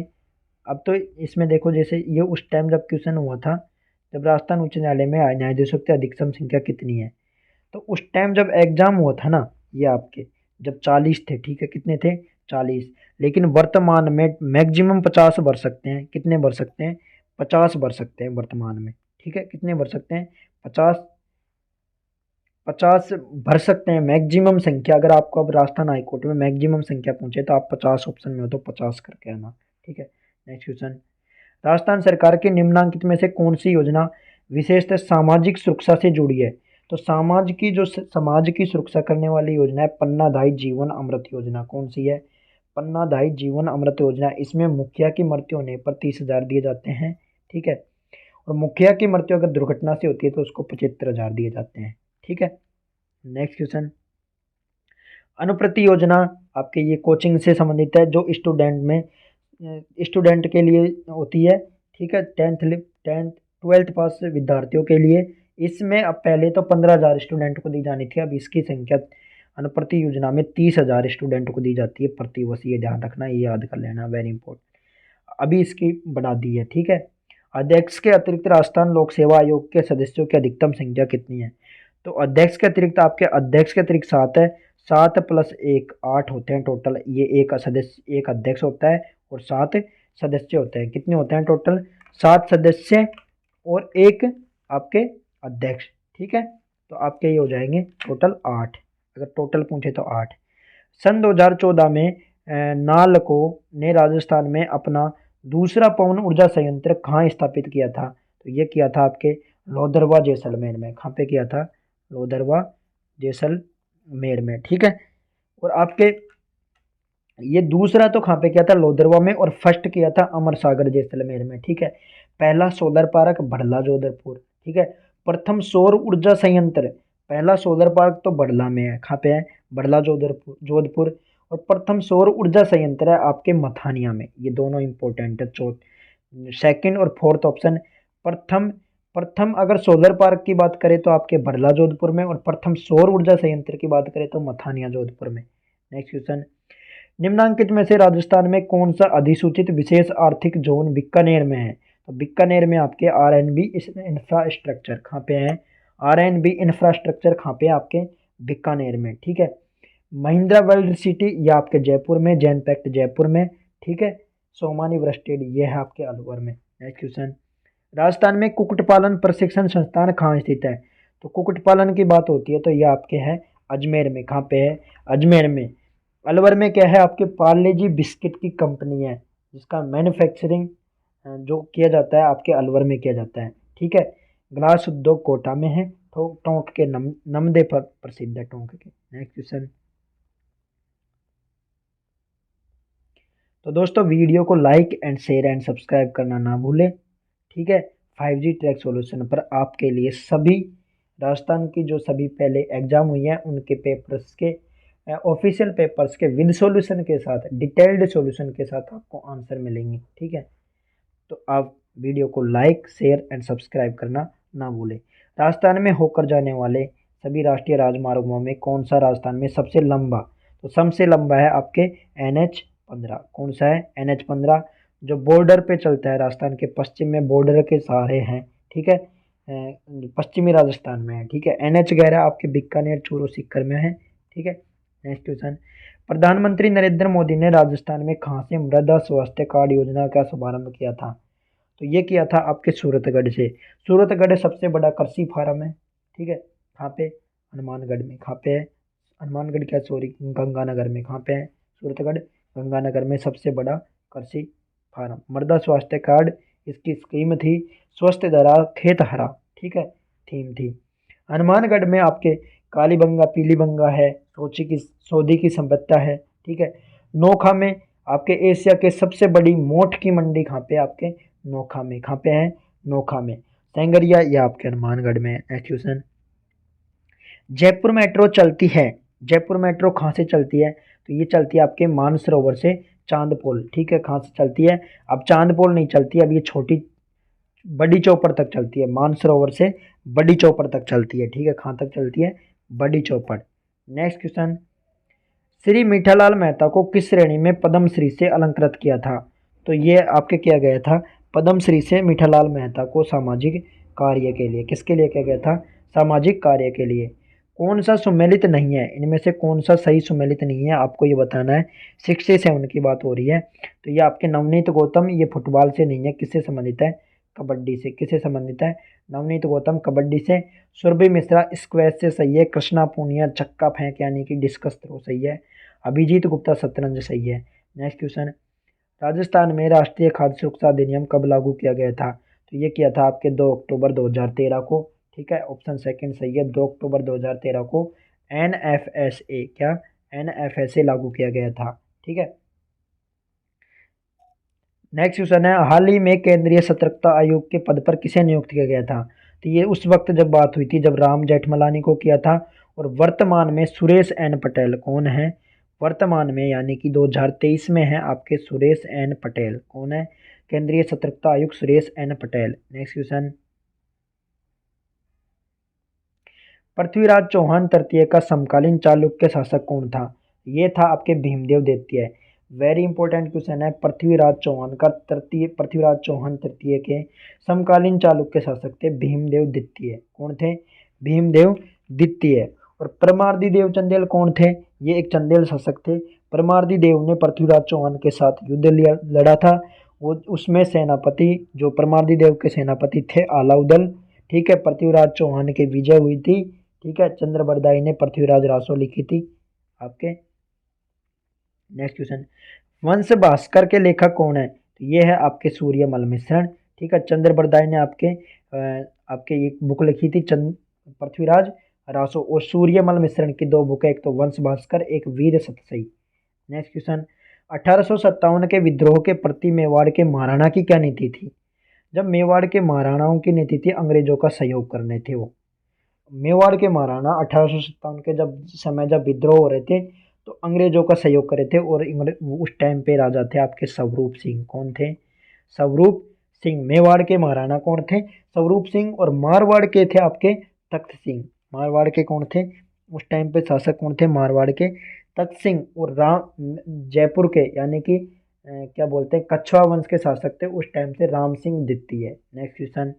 अब तो इसमें देखो जैसे ये उस टाइम जब क्वेश्चन हुआ था, जब राजस्थान उच्च न्यायालय में न्यायाधीशों की अधिकतम संख्या कितनी है, तो उस टाइम जब एग्जाम हुआ था ना, ये आपके जब 40 थे, ठीक है, कितने थे, 40। लेकिन वर्तमान में मैक्सिमम 50 भर सकते हैं, कितने भर सकते हैं, 50 भर सकते हैं वर्तमान में, ठीक है, कितने भर सकते हैं, 50, 50 भर सकते हैं मैक्सिमम संख्या। अगर आपको अब राजस्थान हाईकोर्ट में मैक्सिमम संख्या पूछे तो आप 50 ऑप्शन में हो तो 50 करके आना, ठीक है। नेक्स्ट क्वेश्चन, राजस्थान सरकार के निम्नांकित में से कौन सी योजना विशेषतः सामाजिक सुरक्षा से जुड़ी है, तो समाज की सुरक्षा करने वाली योजना है पन्नाधाई जीवन अमृत योजना, कौन सी है, पन्नाधाई जीवन अमृत योजना। इसमें मुखिया की मृत्यु होने पर 30,000 दिए जाते हैं, ठीक है। और मुखिया की मृत्यु अगर दुर्घटना से होती है तो उसको 75,000 दिए जाते हैं, ठीक है। नेक्स्ट क्वेश्चन, अनुप्रति योजना आपके ये कोचिंग से संबंधित है, जो स्टूडेंट के लिए होती है, ठीक है, 10th 12th पास विद्यार्थियों के लिए इसमें अब पहले तो 15,000 स्टूडेंट को दी जानी थी, अब इसकी संख्या अनुप्रति योजना में 30,000 स्टूडेंट को दी जाती है प्रति वर्ष। ये ध्यान रखना, ये याद कर लेना, वेरी इंपॉर्टेंट। अभी इसकी बढ़ा दी है, ठीक है। अध्यक्ष के अतिरिक्त राजस्थान लोक सेवा आयोग के सदस्यों की अधिकतम संख्या कितनी है? तो अध्यक्ष के अतिरिक्त आपके अध्यक्ष के अतिरिक्त 7 है, 7 प्लस 1 8 होते हैं टोटल। ये एक सदस्य, एक अध्यक्ष होता है और 7 सदस्य होते हैं। कितने होते हैं टोटल? 7 सदस्य और एक आपके अध्यक्ष, ठीक है। तो आपके ये हो जाएंगे टोटल 8, अगर टोटल पूछे तो 8। सन 2014 में नालको ने राजस्थान में अपना दूसरा पवन ऊर्जा संयंत्र कहाँ स्थापित किया था? तो ये किया था आपके लोदरवा जैसलमेर में। कहाँ पे किया था? लोदरवा जैसलमेर में, ठीक है। और आपके ये दूसरा तो कहाँ पे किया था? लोदरवा में। और फर्स्ट किया था अमर सागर जैसलमेर में, ठीक है। पहला सोलर पार्क बड़ला जोधपुर, ठीक है। प्रथम सौर ऊर्जा संयंत्र, पहला सोलर पार्क तो बड़ला में है। कहाँ पे है? बड़ला जोधपुर जोधपुर। और प्रथम सौर ऊर्जा संयंत्र है आपके मथानिया में। ये दोनों इंपॉर्टेंट है। सेकंड और फोर्थ ऑप्शन। प्रथम प्रथम अगर सोलर पार्क की बात करें तो आपके बड़ला जोधपुर में, और प्रथम सौर ऊर्जा संयंत्र की बात करें तो मथानिया जोधपुर में। नेक्स्ट क्वेश्चन, निम्नांकित में से राजस्थान में कौन सा अधिसूचित विशेष आर्थिक जोन बीकानेर में है? तो बीकानेर में आपके आरएनबी इंफ्रास्ट्रक्चर कहाँ पे है? आरएनबी इंफ्रास्ट्रक्चर कहाँ पे है? आपके बीकानेर में, ठीक है। महिंद्रा वर्ल्ड सिटी ये आपके जयपुर में, जैन पैक्ट जयपुर में, ठीक है। सोमानी ब्रस्टेड ये है आपके अलवर में। नेक्स्ट क्वेश्चन, राजस्थान में कुक्कुट पालन प्रशिक्षण संस्थान कहाँ स्थित है? तो कुक्कुट पालन की बात होती है तो ये आपके है अजमेर में। कहाँ पे है? अजमेर में। अलवर में क्या है? आपके पार्ले जी बिस्किट की कंपनी है, जिसका मैन्युफैक्चरिंग जो किया जाता है आपके अलवर में किया जाता है, ठीक है। ग्लास उद्योग कोटा में है। टोंक के नमदे पर प्रसिद्ध है, टोंक के। नेक्स्ट क्वेश्चन, तो दोस्तों वीडियो को like and share and subscribe करना ना भूलें, ठीक है। 5G ट्रैक सॉल्यूशन पर आपके लिए सभी राजस्थान की जो सभी पहले एग्जाम हुई हैं उनके पेपर्स के ऑफिशियल पेपर्स के विद सॉल्यूशन के साथ, डिटेल्ड सॉल्यूशन के साथ आपको आंसर मिलेंगे, ठीक है। तो आप वीडियो को लाइक शेयर एंड सब्सक्राइब करना ना भूलें। राजस्थान में होकर जाने वाले सभी राष्ट्रीय राजमार्गों में कौन सा राजस्थान में सबसे लंबा? तो सबसे लंबा है आपके NH-15। कौन सा है? NH-15, जो बॉर्डर पे चलता है, राजस्थान के पश्चिम में बॉर्डर के सहारे हैं, ठीक है। पश्चिमी राजस्थान में है, ठीक है। NH-11 आपके बीकानेर चूरू सीकर में है, ठीक है। नेक्स्ट क्वेश्चन, प्रधानमंत्री नरेंद्र मोदी ने राजस्थान में कहाँ से मृदा स्वास्थ्य कार्ड योजना का शुभारंभ किया था? तो ये किया था आपके सूरतगढ़ से। सूरतगढ़ सबसे बड़ा कृषि फार्म है, ठीक है। कहाँ पे? हनुमानगढ़ में। कहाँ पे है? हनुमानगढ़ क्या, सॉरी, गंगानगर में। कहाँ पे है? सूरतगढ़ गंगानगर में सबसे बड़ा कृषि फार्म। मृदा स्वास्थ्य कार्ड इसकी स्कीम थी, स्वस्थ धरा खेत हरा, ठीक है, थीम थी। हनुमानगढ़ में आपके कालीबंगा पीलीबंगा है, सोधी की संपत्ता है, ठीक है। नोखा में आपके एशिया के सबसे बड़ी मोठ की मंडी कहाँ पे? आपके नोखा में। कहाँ पे है? नोखा में। सेंगरिया ये आपके हनुमानगढ़ में है। नेक्स्ट क्वेश्चन, जयपुर मेट्रो चलती है, जयपुर मेट्रो कहाँ से चलती है? तो ये चलती है आपके मानसरोवर से चांदपोल, ठीक है। कहाँ से चलती है? अब चांदपोल नहीं चलती, अब ये छोटी बड़ी चौपड़ तक चलती है। मानसरोवर से बड़ी चौपड़ तक चलती है, ठीक है। कहाँ तक चलती है? बड़ी चौपड़। नेक्स्ट क्वेश्चन, श्री मीठालाल मेहता को किस श्रेणी में पद्मश्री से अलंकृत किया था? तो ये आपके किया गया था पद्मश्री से मीठालाल मेहता को सामाजिक कार्य के लिए। किसके लिए किया गया था? सामाजिक कार्य के लिए। कौन सा सुमेलित नहीं है? इनमें से कौन सा सही सुमेलित नहीं है आपको ये बताना है। 67 की बात हो रही है। तो ये आपके नवनीत गौतम, ये फुटबॉल से नहीं है, किससे संबंधित है? कबड्डी से। किससे संबंधित है? नवनीत गौतम कबड्डी से। सुरभि मिश्रा स्क्वैश से सही है। कृष्णा पूनिया चक्का फेंक यानी कि डिस्कस थ्रो सही है। अभिजीत गुप्ता शतरंज सही है। नेक्स्ट क्वेश्चन, राजस्थान में राष्ट्रीय खाद्य सुरक्षा अधिनियम कब लागू किया गया था? तो ये किया था आपके 2 अक्टूबर 2013 को, ठीक है। ऑप्शन सेकंड सही है, 2 अक्टूबर 2013 को NFSA, क्या NFSA लागू किया गया था, ठीक है। नेक्स्ट क्वेश्चन है, हाल ही में केंद्रीय सतर्कता आयोग के पद पर किसे नियुक्त किया गया था? तो ये उस वक्त जब बात हुई थी जब राम जेठमलानी को किया था। और वर्तमान में सुरेश एन पटेल कौन है? वर्तमान में यानी कि 2023 में है आपके सुरेश एन पटेल। कौन है? केंद्रीय सतर्कता आयुक्त Suresh N Patel. Next question, Prithviraj Chauhan तृतीय का समकालीन चालुक्य शासक कौन था? ये था आपके भीमदेव द्वितीय। वेरी इंपॉर्टेंट क्वेश्चन है। पृथ्वीराज चौहान तृतीय के समकालीन चालुक्य शासक थे भीमदेव द्वितीय। कौन थे? भीमदेव द्वितीय। और परमार्दी देव चंदेल कौन थे? ये एक चंदेल शासक थे। परमार्दी देव ने पृथ्वीराज चौहान के साथ युद्ध लड़ा था। वो उसमें सेनापति जो परमार्दी देव के सेनापति थे अलाउदल। ठीक है, पृथ्वीराज चौहान की विजय हुई थी। ठीक है, चंद्रबरदाई ने पृथ्वीराज रासो लिखी थी आपके। नेक्स्ट क्वेश्चन, वंश भास्कर के लेखक कौन है? तो ये है आपके सूर्यमल मिश्रण। ठीक है, चंद्रबरदाई ने आपके एक बुक लिखी थी पृथ्वीराज रासो, और सूर्यमल मिश्रण की दो बुक है, एक तो वंश भास्कर, एक वीर सतसई। नेक्स्ट क्वेश्चन, 1857 के विद्रोह के प्रति मेवाड़ के महाराणा की क्या नीति थी? जब मेवाड़ के महाराणाओं की नीति थी अंग्रेजों का सहयोग करने थे। वो मेवाड़ के महाराणा 1857 के जब विद्रोह हो रहे थे तो अंग्रेजों का सहयोग करे थे। और उस टाइम पे राजा थे आपके स्वरूप सिंह। कौन थे? स्वरूप सिंह। मेवाड़ के महाराणा कौन थे? स्वरूप सिंह। और मारवाड़ के थे आपके तख्त सिंह। मारवाड़ के कौन थे उस टाइम पे शासक? कौन थे मारवाड़ के? तख्त सिंह। और जयपुर के यानी कि क्या बोलते हैं कछवा वंश के शासक थे उस टाइम से राम सिंह द्वितीय। नेक्स्ट क्वेश्चन,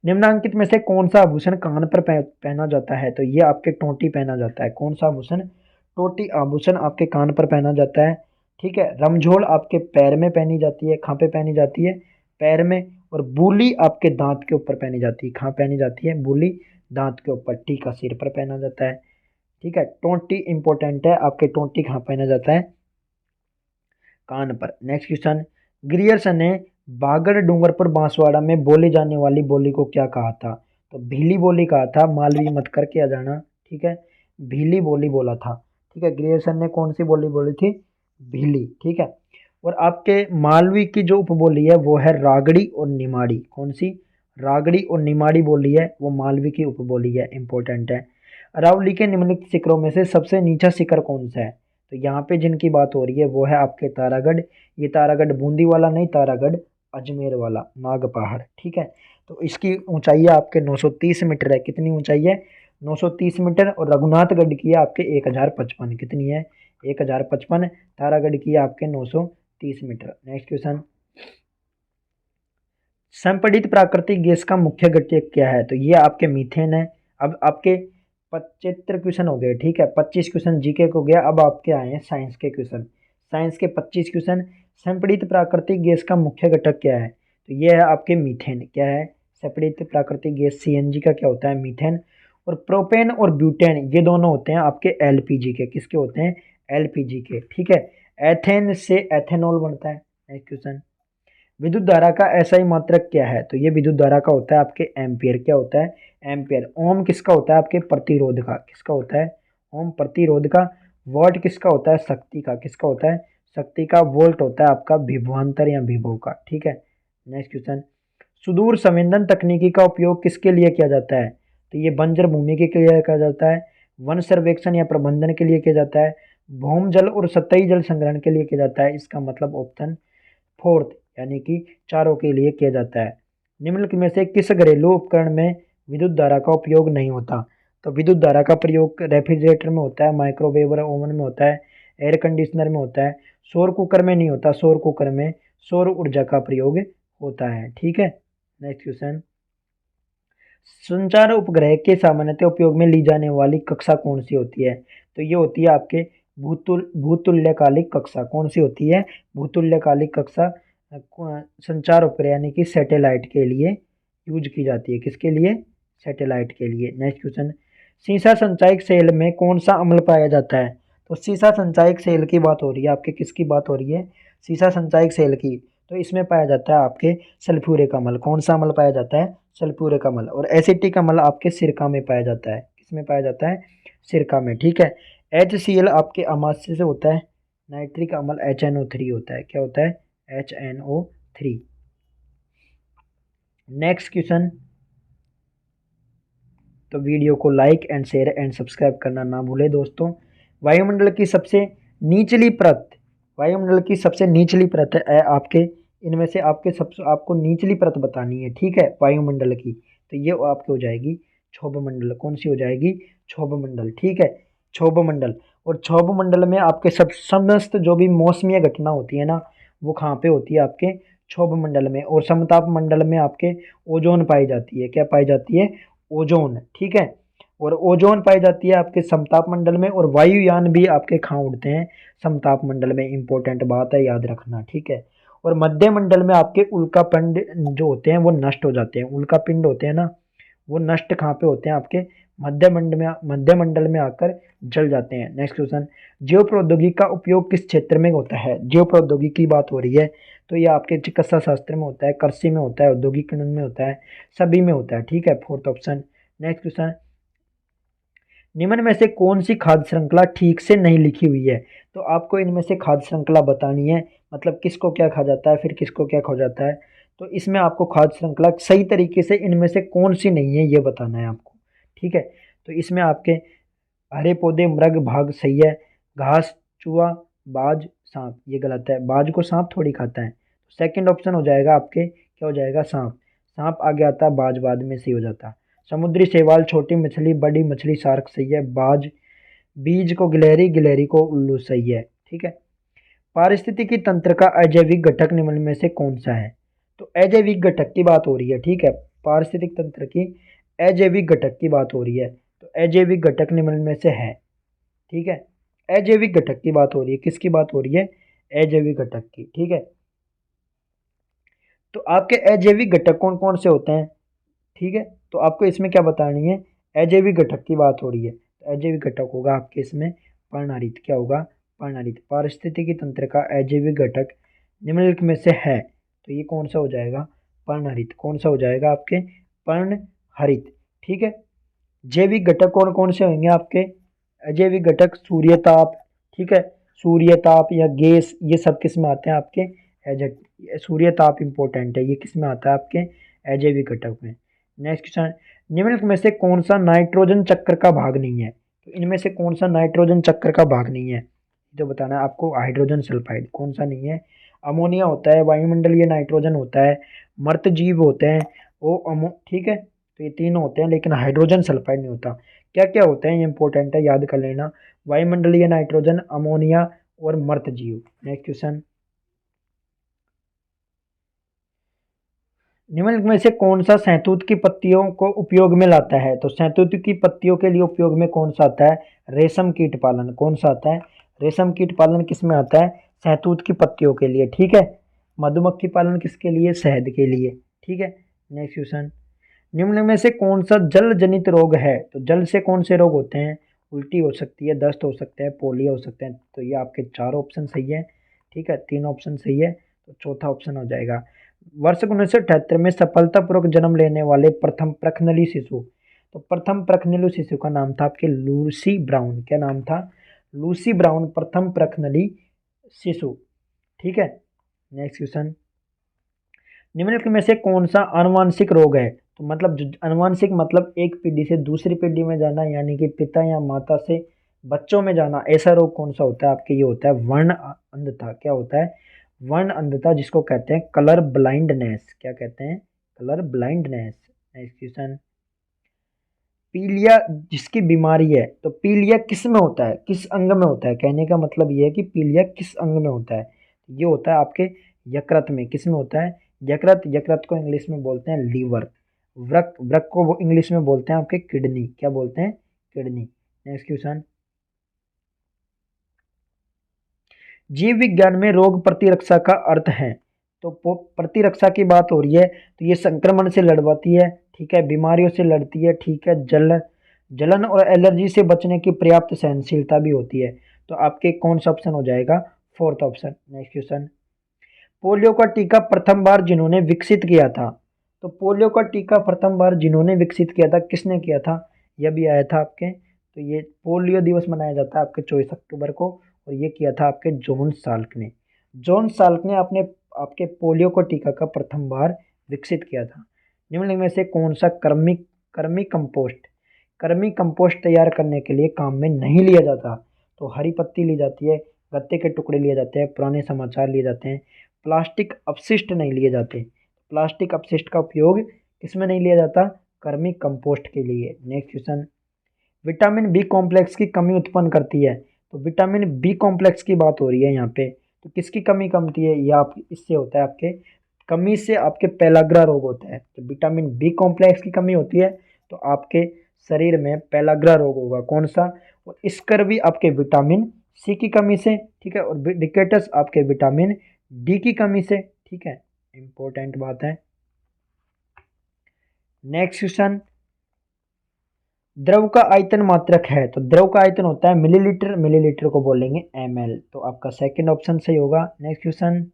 निम्नलिखित में से कौन सा आभूषण कान पर पहना जाता है? तो ये आपके टोटी पहना जाता है। कौन सा आभूषण? टोटी आभूषण आपके कान पर पहना जाता है। ठीक है, रमझोल आपके पैर में पहनी जाती है। कहाँ पे पहनी जाती है? पैर में। और बूली आपके दांत के ऊपर पहनी जाती है। कहाँ पहनी जाती है? बूली दांत के ऊपर। टीका सिर पर पहना जाता है। ठीक है, टोटी इंपॉर्टेंट है आपके। टोटी कहाँ पहना जाता है? कान पर। नेक्स्ट क्वेश्चन, ग्रियर्सन ने बागड़ डूंगरपुर बांसवाड़ा में बोली जाने वाली बोली को क्या कहा था? तो भीली बोली कहा था। मालवी मत करके आ जाना। ठीक है, भीली बोली बोला था। ठीक है, ग्रियर्सन ने कौन सी बोली बोली थी? भीली। ठीक है, और आपके मालवी की जो उपबोली है वो है रागड़ी और निमाड़ी। कौन सी? रागड़ी और निमाड़ी बोली है वो मालवी की उपबोली है। इंपॉर्टेंट है। अरावली के निम्नलिखित शिखरों में से सबसे नीचा शिखर कौन सा है? तो यहाँ पे जिनकी बात हो रही है वो है आपके तारागढ़। ये तारागढ़ बूंदी वाला नहीं, तारागढ़ अजमेर वाला नाग पहाड़। ठीक है, तो इसकी ऊंचाई है आपके 930 मीटर है। कितनी ऊंचाई है? 930 मीटर। और रघुनाथगढ़ की है आपके 1055। कितनी है? 1055। तारागढ़ की है आपके 930 मीटर। नेक्स्ट क्वेश्चन, संपीड़ित प्राकृतिक गैस का मुख्य घटक क्या है? तो ये आपके मीथेन है। अब आपके 75 क्वेश्चन हो गए। ठीक है, 25 क्वेश्चन जीके को गया। अब आपके आए हैं साइंस के क्वेश्चन। साइंस के 25 क्वेश्चन। संपीड़ित प्राकृतिक गैस का मुख्य घटक क्या है? तो ये है आपके मीथेन। क्या है? संपीड़ित प्राकृतिक गैस सीएनजी का क्या होता है? मीथेन। और प्रोपेन और ब्यूटेन ये दोनों होते हैं आपके एलपीजी के। किसके होते हैं? एलपीजी के। ठीक है, एथेन से एथेनॉल बनता है। नेक्स्ट क्वेश्चन, विद्युत धारा का एसआई मात्रक क्या है? तो ये विद्युत धारा का होता है आपके एम्पियर। क्या होता है? एम्पियर। ओम किसका होता है? आपके प्रतिरोध का। किसका होता है? ओम प्रतिरोध का। वॉट किसका होता है? शक्ति का। किसका होता है? शक्ति का। वोल्ट होता है आपका विभवांतर या विभव का। ठीक है, नेक्स्ट क्वेश्चन, सुदूर संवेदन तकनीकी का उपयोग किसके लिए किया जाता है? तो ये बंजर भूमि के लिए किया जाता है, वन सर्वेक्षण या प्रबंधन के लिए किया जाता है, भौम जल और सतही जल संग्रहण के लिए किया जाता है। इसका मतलब ऑप्शन फोर्थ यानी कि चारों के लिए किया जाता है। निम्नलिखित में से किस घरेलू उपकरण में विद्युत धारा का उपयोग नहीं होता? तो विद्युत धारा का प्रयोग रेफ्रिजरेटर में होता है, माइक्रोवेव और ओवन में होता है, एयर कंडीशनर में होता है, सौर कुकर में नहीं होता। सौर कुकर में सौर ऊर्जा का प्रयोग होता है। ठीक है, नेक्स्ट क्वेश्चन, संचार उपग्रह के सामान्यतः उपयोग में ली जाने वाली कक्षा कौन सी होती है? तो ये होती है आपके भूतुल्यकालिक कक्षा। कौन सी होती है? भूतुल्यकालिक कक्षा संचार उपग्रह यानी कि सैटेलाइट के लिए यूज की जाती है। किसके लिए? सैटेलाइट के लिए। नेक्स्ट क्वेश्चन, सीसा संचायक सेल में कौन सा अम्ल पाया जाता है? तो सीसा संचायक सेल की बात हो रही है आपके। किसकी बात हो रही है? सीसा संचायक सेल की। तो इसमें पाया जाता है आपके सल्फ्यूरिक अम्ल। कौन सा अम्ल पाया जाता है? सल्फ्यूरिक अम्ल। और एसिटिक अम्ल आपके सिरका में पाया जाता है। किसमें पाया जाता है? सिरका में। ठीक है, HCl आपके अमाशय से होता है। नाइट्रिक अम्ल HNO3 होता है। क्या होता है? HNO3। नेक्स्ट क्वेश्चन, तो वीडियो को like and share and subscribe करना ना भूले दोस्तों। वायुमंडल की सबसे निचली परत, वायुमंडल की सबसे निचली परत है आपके, इनमें से आपको निचली परत बतानी है। ठीक है, वायुमंडल की। तो ये आपकी हो जाएगी क्षोभ मंडल, कौन सी हो जाएगी? क्षोभ मंडल, ठीक है, क्षोभ मंडल। और क्षोभ मंडल में आपके सब समस्त जो भी मौसमीय घटना होती है ना, वो कहाँ पे होती है? आपके क्षोभ मंडल में। और समताप मंडल में आपके ओजोन पाई जाती है। क्या पाई जाती है? ओजोन, ठीक है। और ओजोन पाई जाती है आपके समताप मंडल में। और वायुयान भी आपके कहाँ उड़ते हैं? समताप मंडल में। इंपॉर्टेंट बात है, याद रखना, ठीक है। और मध्य मंडल में आपके उल्का पिंड जो होते हैं वो नष्ट हो जाते हैं। उल्का पिंड होते हैं ना, वो नष्ट कहाँ पे होते हैं? आपके मध्य मंडल में आकर जल जाते हैं। नेक्स्ट क्वेश्चन, जीव प्रौद्योगिकी का उपयोग किस क्षेत्र में होता है? जीव प्रौद्योगिकी की बात हो रही है, तो ये आपके चिकित्सा शास्त्र में होता है, कृषि में होता है, औद्योगिक कानून में होता है, सभी में होता है, ठीक है, फोर्थ ऑप्शन। नेक्स्ट क्वेश्चन, निम्न में से कौन सी खाद्य श्रृंखला ठीक से नहीं लिखी हुई है? तो आपको इनमें से खाद्य श्रृंखला बतानी है, मतलब किसको क्या खा जाता है, फिर किसको क्या खा जाता है। तो इसमें आपको खाद्य श्रृंखला सही तरीके से इनमें से कौन सी नहीं है ये बताना है आपको, ठीक है। तो इसमें आपके हरे पौधे, मृग भाग सही है, घास, चूहा, बाज, सांप ये गलत है। बाज को सांप थोड़ी खाता है। सेकंड ऑप्शन हो जाएगा आपके, क्या हो जाएगा? सांप। सांप आगे आता है, बाज बाद में सही हो जाता है। समुद्री शैवाल, छोटी मछली, बड़ी मछली, शार्क सही है, बाज। बीज को गिलहरी, गिलहरी को उल्लू सही है, ठीक है। पारिस्थितिकी तंत्र का अजैविक घटक निम्न में से कौन सा है? तो अजैविक घटक की बात हो रही है, ठीक है। पारिस्थितिक तंत्र की अजैविक घटक की बात हो रही है, तो अजैविक घटक निम्न में से है, ठीक है। अजैविक घटक की बात हो रही है, किसकी बात हो रही है? अजैविक घटक की, ठीक है। तो आपके अजैविक घटक कौन कौन से होते हैं, ठीक है। तो आपको इसमें क्या बतानी है? अजैविक घटक की बात हो रही है, तो अजैविक घटक होगा आपके इसमें पर्णहरित। क्या होगा? पर्णहरित। पारिस्थितिकी तंत्र का अजैविक घटक निम्नलिखित में से है, तो ये कौन सा हो जाएगा? पर्णहरित। कौन सा हो जाएगा आपके? पर्णहरित, ठीक है। जैविक घटक कौन कौन से होंगे आपके? अजैविक घटक सूर्य ताप, ठीक है, सूर्य ताप या गैस, ये सब किस में आते हैं आपके? सूर्य ताप इंपॉर्टेंट है, ये किस में आता है? आपके अजैविक घटक में। नेक्स्ट क्वेश्चन, निम्नलिखित में से कौन सा नाइट्रोजन चक्र का भाग नहीं है? तो इनमें से कौन सा नाइट्रोजन चक्र का भाग नहीं है? जो बताना है आपको, हाइड्रोजन सल्फाइड। कौन सा नहीं है? अमोनिया होता है, वायुमंडलीय नाइट्रोजन होता है, मृत जीव होते हैं, वो ठीक है। तो ये तीन होते हैं, लेकिन हाइड्रोजन सल्फाइड नहीं होता। क्या क्या होते हैं ये इंपॉर्टेंट है, याद कर लेना। वायुमंडलीय नाइट्रोजन, अमोनिया और मृत जीव। नेक्स्ट क्वेश्चन, निम्नलिखित में से कौन सा शहतूत की पत्तियों को उपयोग में लाता है? तो शहतूत की पत्तियों के लिए उपयोग में कौन सा आता है? रेशम कीट पालन। कौन सा आता है? रेशम कीट पालन किस में आता है? शहतूत की पत्तियों के लिए, ठीक है। मधुमक्खी पालन किसके लिए? शहद के लिए, ठीक है। नेक्स्ट क्वेश्चन, निम्न में से कौन सा जल जनित रोग है? तो जल से कौन से रोग होते हैं? उल्टी हो सकती है, दस्त हो सकता है, पोलियो हो सकते हैं। तो ये आपके चार ऑप्शन सही है, ठीक है, तीन ऑप्शन सही है, तो चौथा ऑप्शन हो जाएगा। वर्ष 1978 में सफलतापूर्वक जन्म लेने वाले प्रथम प्रखनली शिशु, तो प्रथम प्रखनली शिशु का नाम था आपके लूसी ब्राउन। क्या नाम था? लूसी ब्राउन, प्रथम प्रखनली शिशु, ठीक है। नेक्स्ट क्वेश्चन, निम्नलिखित में से कौन सा आनुवांशिक रोग है? तो मतलब आनुवांशिक मतलब एक पीढ़ी से दूसरी पीढ़ी में जाना, यानी कि पिता या माता से बच्चों में जाना। ऐसा रोग कौन सा होता है आपके? ये होता है वर्ण अंधता। क्या होता है? वर्ण अंधता, जिसको कहते हैं कलर ब्लाइंडनेस। क्या कहते हैं? Colour blindness. नेक्स्ट क्वेश्चन, पीलिया जिसकी बीमारी है, तो पीलिया किस में होता है, किस अंग में होता है? कहने का मतलब ये है कि पीलिया किस अंग में होता है? ये होता है आपके यकृत में। किस में होता है? यकृत। यकृत को इंग्लिश में बोलते हैं लीवर। वृक, वृक को वो इंग्लिश में बोलते हैं आपके किडनी। क्या बोलते हैं? किडनी। नेक्स्ट क्वेश्चन, जीव विज्ञान में रोग प्रतिरक्षा का अर्थ है, तो प्रतिरक्षा की बात हो रही है, तो ये संक्रमण से लड़वाती है, ठीक है, बीमारियों से लड़ती है, ठीक है, जलन और एलर्जी से बचने की पर्याप्त सहनशीलता भी होती है। तो आपके कौन सा ऑप्शन हो जाएगा? Fourth option. Next question, polio का टीका प्रथम बार जिन्होंने विकसित किया था, तो पोलियो का टीका प्रथम बार जिन्होंने विकसित किया था, किसने किया था? यह भी आया था आपके, तो ये पोलियो दिवस मनाया जाता है आपके 24 अक्टूबर को, और ये किया था आपके जॉन साल्क ने। जॉन साल्क ने अपने आपके पोलियो को टीका का प्रथम बार विकसित किया था। निम्नलिखित में से कौन सा कर्मी कर्मी कंपोस्ट, कर्मी कंपोस्ट तैयार करने के लिए काम में नहीं लिया जाता? तो हरी पत्ती ली जाती है, गत्ते के टुकड़े लिए जाते हैं, पुराने समाचार लिए जाते हैं, प्लास्टिक अपशिष्ट नहीं लिए जाते। प्लास्टिक अपशिष्ट का उपयोग किसमें नहीं लिया जाता? कर्मी कंपोस्ट के लिए। Next question, vitamin B complex की कमी उत्पन्न करती है। तो विटामिन बी कॉम्प्लेक्स की बात हो रही है यहाँ पे, तो किसकी कमी कमती है, या आप इससे होता है आपके कमी से आपके पेलाग्रा रोग होता है। तो विटामिन बी कॉम्प्लेक्स की कमी होती है तो आपके शरीर में पेलाग्रा रोग होगा, कौन सा, और इसकर भी आपके विटामिन सी की कमी से, ठीक है, और डिकेटस आपके विटामिन डी की कमी से, ठीक है, इंपॉर्टेंट बात है। नेक्स्ट क्वेश्चन, द्रव का आयतन मात्रक है। तो द्रव का आयतन होता है मिलीलीटर, मिलीलीटर को बोलेंगे ml, तो आपका सेकंड ऑप्शन सही होगा। नेक्स्ट क्वेश्चन,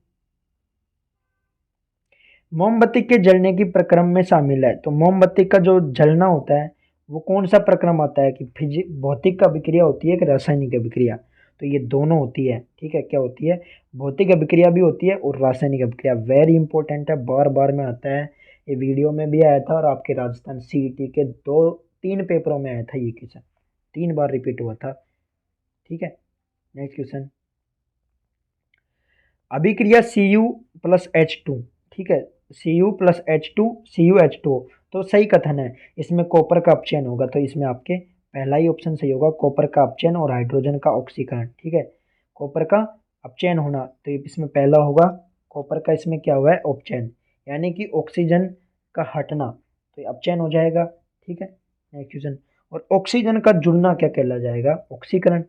मोमबत्ती के जलने की प्रक्रम में शामिल है। तो मोमबत्ती का जो जलना होता है वो कौन सा प्रक्रम आता है, कि भौतिक अभिक्रिया होती है कि रासायनिक अभिक्रिया। तो ये दोनों होती है, ठीक है, क्या होती है, भौतिक अभिक्रिया भी होती है और रासायनिक अभिक्रिया। वेरी इंपॉर्टेंट है, बार बार में आता है, ये वीडियो में भी आया था और आपके राजस्थान सीईटी के 2-3 पेपरों में आया था ये क्वेश्चन, 3 बार रिपीट हुआ था, ठीक है। नेक्स्ट क्वेश्चन, अभिक्रिया Cu+H2, ठीक है, Cu+H2 CuH2, तो सही कथन है, इसमें कॉपर का अपचयन होगा, तो इसमें आपके पहला ही ऑप्शन सही होगा, कॉपर का अपचयन और हाइड्रोजन का ऑक्सीकरण, ठीक है, कॉपर का अपचयन होना, तो इसमें पहला होगा कॉपर का, इसमें क्या हुआ है, अपचयन, यानी कि ऑक्सीजन का हटना, तो ये अपचयन हो जाएगा, ठीक है। नेक्स्ट क्वेश्चन, और ऑक्सीजन का जुड़ना क्या कहला जाएगा, ऑक्सीकरण।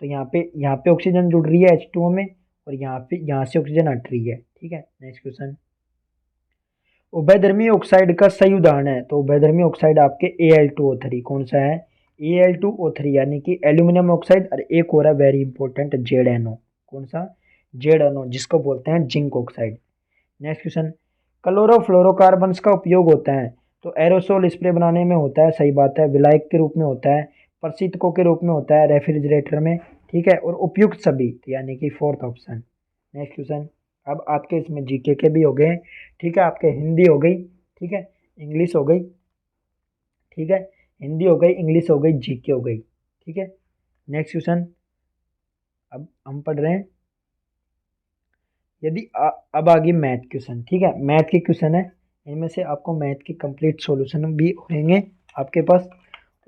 तो यहाँ पे ऑक्सीजन जुड़ रही है H2O में, और यहाँ से ऑक्सीजन हट रही है, ठीक है। नेक्स्ट क्वेश्चन, उभयधर्मी ऑक्साइड का सही उदाहरण है। तो उभयधर्मी ऑक्साइड आपके Al2O3, कौन सा है, Al2O3, यानी कि एल्यूमिनियम ऑक्साइड, और एक हो रहा है वेरी इंपॉर्टेंट ZNO, कौन सा, ZNO, जिसको बोलते हैं zinc oxide. Next question, chlorofluorocarbons का उपयोग होता है। तो एरोसोल स्प्रे बनाने में होता है, सही बात है, विलायक के रूप में होता है, प्रशीतकों के रूप में होता है, रेफ्रिजरेटर में, ठीक है, और उपयुक्त सभी, यानी कि फोर्थ ऑप्शन। नेक्स्ट क्वेश्चन, अब आपके इसमें जीके के भी हो गए, ठीक है, आपके हिंदी हो गई, ठीक है, इंग्लिश हो गई, ठीक है, हिंदी हो गई, इंग्लिश हो गई, जीके हो गई, ठीक है। नेक्स्ट क्वेश्चन, अब हम पढ़ रहे हैं, यदि अब आगे मैथ क्वेश्चन, ठीक है, मैथ के क्वेश्चन है, इनमें से आपको मैथ की कंप्लीट सॉल्यूशन भी होंगे आपके पास,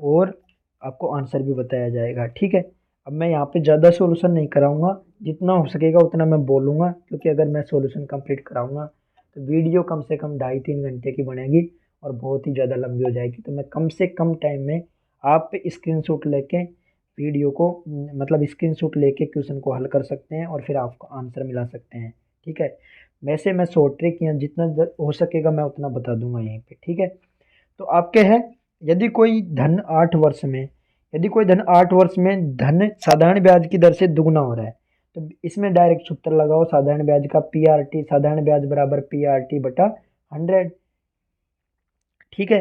और आपको आंसर भी बताया जाएगा, ठीक है। अब मैं यहाँ पे ज़्यादा सॉल्यूशन नहीं कराऊंगा, जितना हो सकेगा उतना मैं बोलूँगा, क्योंकि अगर मैं सॉल्यूशन कंप्लीट कराऊंगा तो वीडियो कम से कम 2.5-3 घंटे की बनेगी और बहुत ही ज़्यादा लंबी हो जाएगी। तो मैं कम से कम टाइम में आप स्क्रीनशॉट लेके वीडियो को, मतलब स्क्रीनशॉट लेके क्वेश्चन को हल कर सकते हैं और फिर आपको आंसर मिला सकते हैं, ठीक है। वैसे मैं शॉर्ट ट्रिक या जितना हो सकेगा मैं उतना बता दूंगा यहीं पे, ठीक है। तो आपके है, यदि कोई धन 8 वर्ष में, यदि कोई धन 8 वर्ष में धन साधारण ब्याज की दर से दुगना हो रहा है, तो इसमें डायरेक्ट सूत्र लगाओ, साधारण ब्याज का PRT, साधारण ब्याज बराबर PRT बटा 100, ठीक है।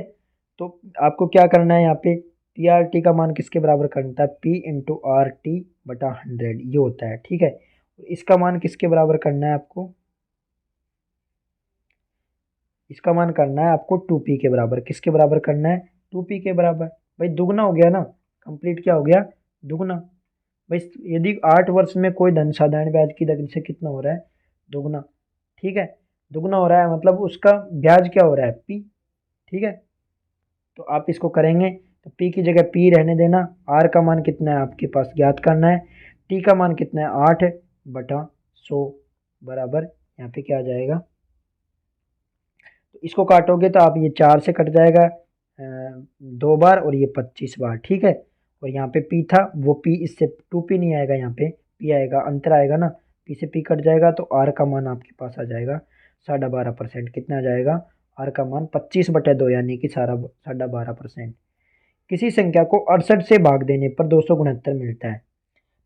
तो आपको क्या करना है, यहाँ पे PRT का मान किसके बराबर करना है, P/RT बटा 100, ये होता है, ठीक है। इसका मान किसके बराबर करना है आपको, इसका मान करना है आपको 2P के बराबर, किसके बराबर करना है, 2P के बराबर, भाई दुगना हो गया ना, कंप्लीट क्या हो गया, दुगना। भाई यदि 8 वर्ष में कोई धन साधारण ब्याज की दर से कितना हो रहा है, दुगना, ठीक है, दुगना हो रहा है, मतलब उसका ब्याज क्या हो रहा है, P, ठीक है। तो आप इसको करेंगे तो P की जगह P रहने देना, R का मान कितना है आपके पास ज्ञात करना है, T का मान कितना है 8 बटा 100 बराबर, यहाँ पे क्या आ जाएगा, तो इसको काटोगे तो आप ये 4 से कट जाएगा 2 बार, और ये 25 बार, ठीक है। और यहाँ पे P था, वो P इससे 2P नहीं आएगा, यहाँ पे P आएगा, अंतर आएगा ना, P से P कट जाएगा, तो R का मान आपके पास आ जाएगा 12.5%, कितना आ जाएगा, R का मान 25/2, यानी कि 12.5%। किसी संख्या को 68 से भाग देने पर 269 मिलता है,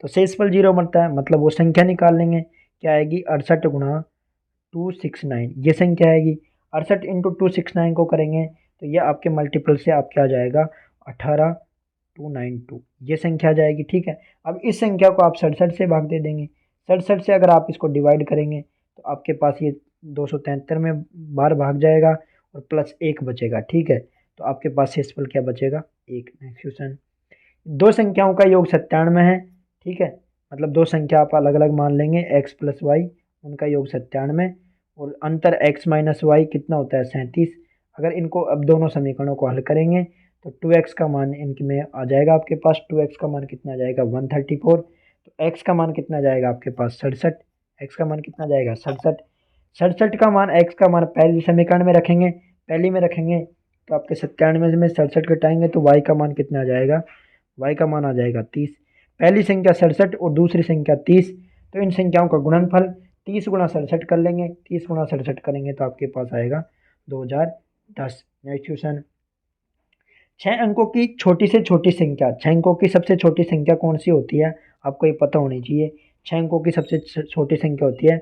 तो शेषफल 0 बनता है, मतलब वो संख्या निकाल लेंगे, क्या आएगी, 68 गुणा 269, ये संख्या आएगी, 68 इंटू 269 को करेंगे तो ये आपके मल्टीपल से आपके आ जाएगा 18292, ये संख्या आ जाएगी, ठीक है। अब इस संख्या को आप 67 से भाग दे देंगे, 67 से अगर आप इसको डिवाइड करेंगे तो आपके पास ये 273 में बार भाग जाएगा और प्लस 1 बचेगा, ठीक है। तो आपके पास शेषफल क्या बचेगा, 1। नेक्स्ट क्वेश्चन, दो संख्याओं का योग 97 है, ठीक है, मतलब दो संख्या आप अलग अलग मान लेंगे, x + y, उनका योग 97, और अंतर x - y कितना होता है, 37, अगर इनको अब दोनों समीकरणों को हल करेंगे तो 2x का मान इनमें आ जाएगा आपके पास। 2x का मान कितना जाएगा 134। तो x का मान कितना जाएगा आपके पास 67। x का मान कितना जाएगा 67। 67 का मान x का मान पहले समीकरण में रखेंगे, पहली में रखेंगे तो आपके 97 में 67 घटाएंगे तो y का मान कितना आ जाएगा, y का मान आ जाएगा 30। पहली संख्या 67 और दूसरी संख्या 30, तो इन संख्याओं का गुणनफल 30 गुणा 67 कर लेंगे। 30 गुणा 67 करेंगे तो आपके पास आएगा 2010। नेक्स्ट क्वेश्चन, 6 अंकों की छोटी से छोटी संख्या, 6 अंकों की सबसे छोटी संख्या कौन सी होती है, आपको ये पता होनी चाहिए। 6 अंकों की सबसे छोटी संख्या होती है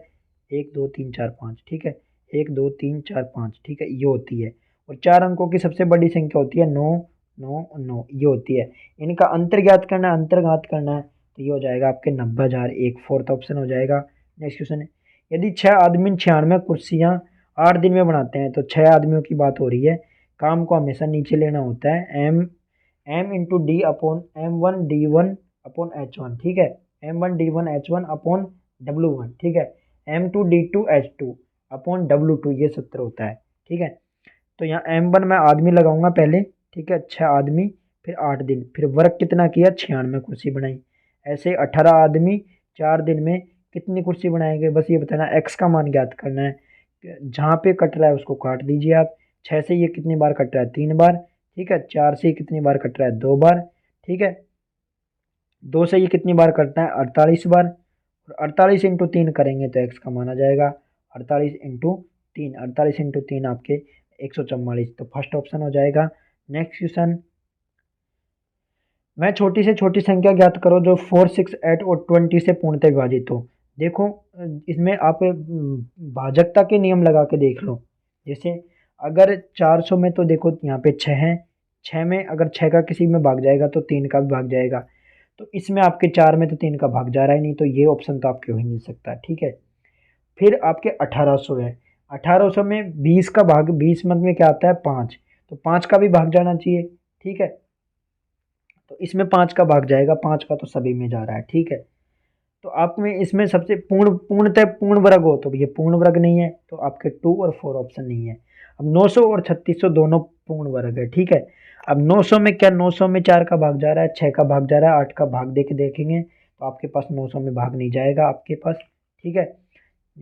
1 2 3 4 5, ठीक है, 1 2 3 4 5, ठीक है, ये होती है। और 4 अंकों की सबसे बड़ी संख्या होती है 9 9 9, ये होती है। इनका अंतर ज्ञात करना है, अंतर ज्ञात करना है तो ये हो जाएगा आपके 90,000, एक फोर्थ ऑप्शन हो जाएगा। नेक्स्ट क्वेश्चन है, यदि 6 आदमी 96 कुर्सियाँ 8 दिन में बनाते हैं, तो 6 आदमियों की बात हो रही है, काम को हमेशा नीचे लेना होता है, M into D upon M1 D1 upon H1, ठीक है, M1 D1 H1 upon W1, ठीक है, M2 D2 H2 upon W2, ये सूत्र होता है, ठीक है। तो यहाँ M1 मैं आदमी लगाऊंगा पहले, ठीक है, 6 आदमी, फिर 8 दिन, फिर वर्क कितना किया 96 कुर्सी बनाई। ऐसे 18 आदमी 4 दिन में कितनी कुर्सी बनाएंगे, बस ये बताना, x का मान ज्ञात करना है। जहाँ पे कट रहा है उसको काट दीजिए आप। 6 से ये कितनी बार कट रहा है 3 बार, ठीक है, 4 से ये कितनी बार कट रहा है 2 बार, ठीक है, 2 से ये कितनी बार कटता है 48 बार। और 48 इंटू 3 करेंगे तो x का मान आ जाएगा 48 इंटू 3, 48 इंटू 3 आपके 144, तो फर्स्ट ऑप्शन हो जाएगा। नेक्स्ट क्वेश्चन, मैं छोटी से छोटी संख्या ज्ञात करो जो 4 6 8 और 20 से पूर्णतः विभाजित हो। देखो इसमें आप भाजकता के नियम लगा के देख लो। जैसे अगर 400 में तो देखो यहाँ पे 6 है, 6 में अगर 6 का किसी में भाग जाएगा तो 3 का भी भाग जाएगा, तो इसमें आपके 4 में तो 3 का भाग जा रहा है नहीं, तो ये ऑप्शन तो आपके हो ही नहीं सकता, ठीक है। फिर आपके 1800 है, 1800 में 20 का भाग, 20 मत में क्या आता है 5, तो 5 का भी भाग जाना चाहिए, ठीक है, तो इसमें 5 का भाग जाएगा, 5 का तो सभी में जा रहा है, ठीक है। तो आप में इसमें सबसे पूर्णतः पूर्ण वर्ग हो तो ये पूर्ण वर्ग नहीं है, तो आपके 2 और 4 ऑप्शन नहीं है। अब 900 और 3600 दोनों पूर्ण वर्ग है, ठीक है। अब 900 में क्या, 900 में 4 का भाग जा रहा है, 6 का भाग जा रहा है, 8 का भाग दे के देखेंगे तो आपके पास 900 में भाग नहीं जाएगा आपके पास, ठीक है।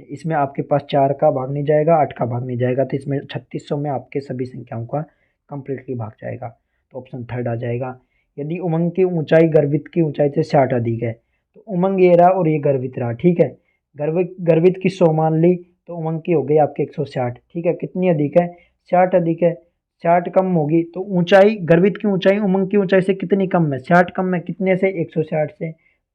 इसमें आपके पास 4 का भाग नहीं जाएगा, 8 का भाग नहीं जाएगा, तो इसमें 3600 में आपके सभी संख्याओं का कंप्लीटली भाग जाएगा, तो ऑप्शन थर्ड आ जाएगा। यदि उमंग की ऊंचाई गर्वित की ऊंचाई से 60 अधिक है, तो उमंग ये रहा और ये गर्वित रहा, ठीक है। गर्वित की 100 मान ली तो उमंग की हो गई आपके 160, ठीक है, कितनी अधिक है 60 अधिक है, 60 कम होगी तो ऊंचाई, गर्वित की ऊंचाई उमंग की ऊंचाई से कितनी कम है, 60 कम है, कितने से 160 से,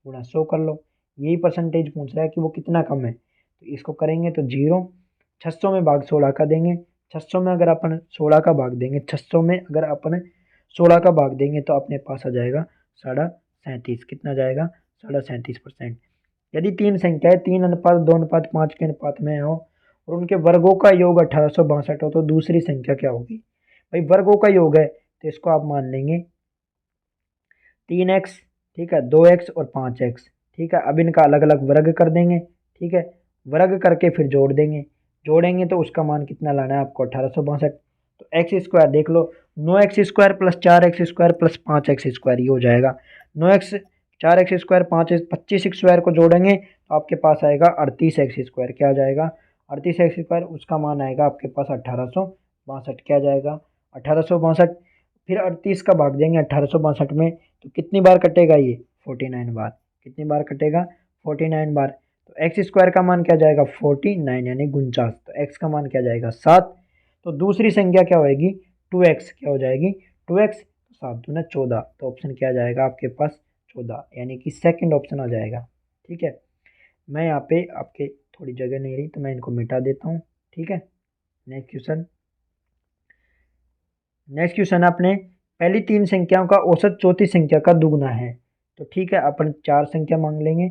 गुणा 100 कर लो। यही परसेंटेज पूछ रहा है कि वो कितना कम है, तो इसको करेंगे तो 0, 600 में भाग 16 का देंगे, 600 में अगर अपन 16 का भाग देंगे, 600 में अगर अपन 16 का भाग देंगे तो अपने पास आ जाएगा 37.5, कितना जाएगा 37%। यदि 3 संख्याएं 3 अनुपात 2 अनुपात 5 के अनुपात में हो और उनके वर्गों का योग 1862 हो, तो दूसरी संख्या क्या होगी। भाई वर्गों का योग है तो इसको आप मान लेंगे 3x, ठीक है, 2x और 5x, ठीक है। अब इनका अलग अलग वर्ग कर देंगे, ठीक है, वर्ग करके फिर जोड़ देंगे, जोड़ेंगे तो उसका मान कितना लाना है आपको 1862। तो एक्स स्क्वायर देख लो, 9x² plus 4x² plus 5x², ये हो जाएगा 9x 4x² 25x² को जोड़ेंगे तो आपके पास आएगा 38x², क्या आ जाएगा 38x², उसका मान आएगा आपके पास 1862, क्या जाएगा 1862। फिर 38 का भाग देंगे 1862 में तो कितनी बार कटेगा ये 49 बार, कितनी बार कटेगा 49 बार। तो x² का मान क्या जाएगा 49 यानी 49, तो x का मान क्या जाएगा 7। तो दूसरी संख्या क्या होएगी 2x, क्या हो जाएगी 2x, 7 दूना 14, तो ऑप्शन क्या जाएगा आपके पास 14, यानी कि सेकंड ऑप्शन आ जाएगा, ठीक है। मैं यहाँ पे आपके थोड़ी जगह नहीं रही तो मैं इनको मिटा देता हूँ, ठीक है। नेक्स्ट क्वेश्चन, नेक्स्ट क्वेश्चन आपने पहली 3 संख्याओं का औसत चौथी संख्या का दुगुना है, तो ठीक है अपन 4 संख्या मांग लेंगे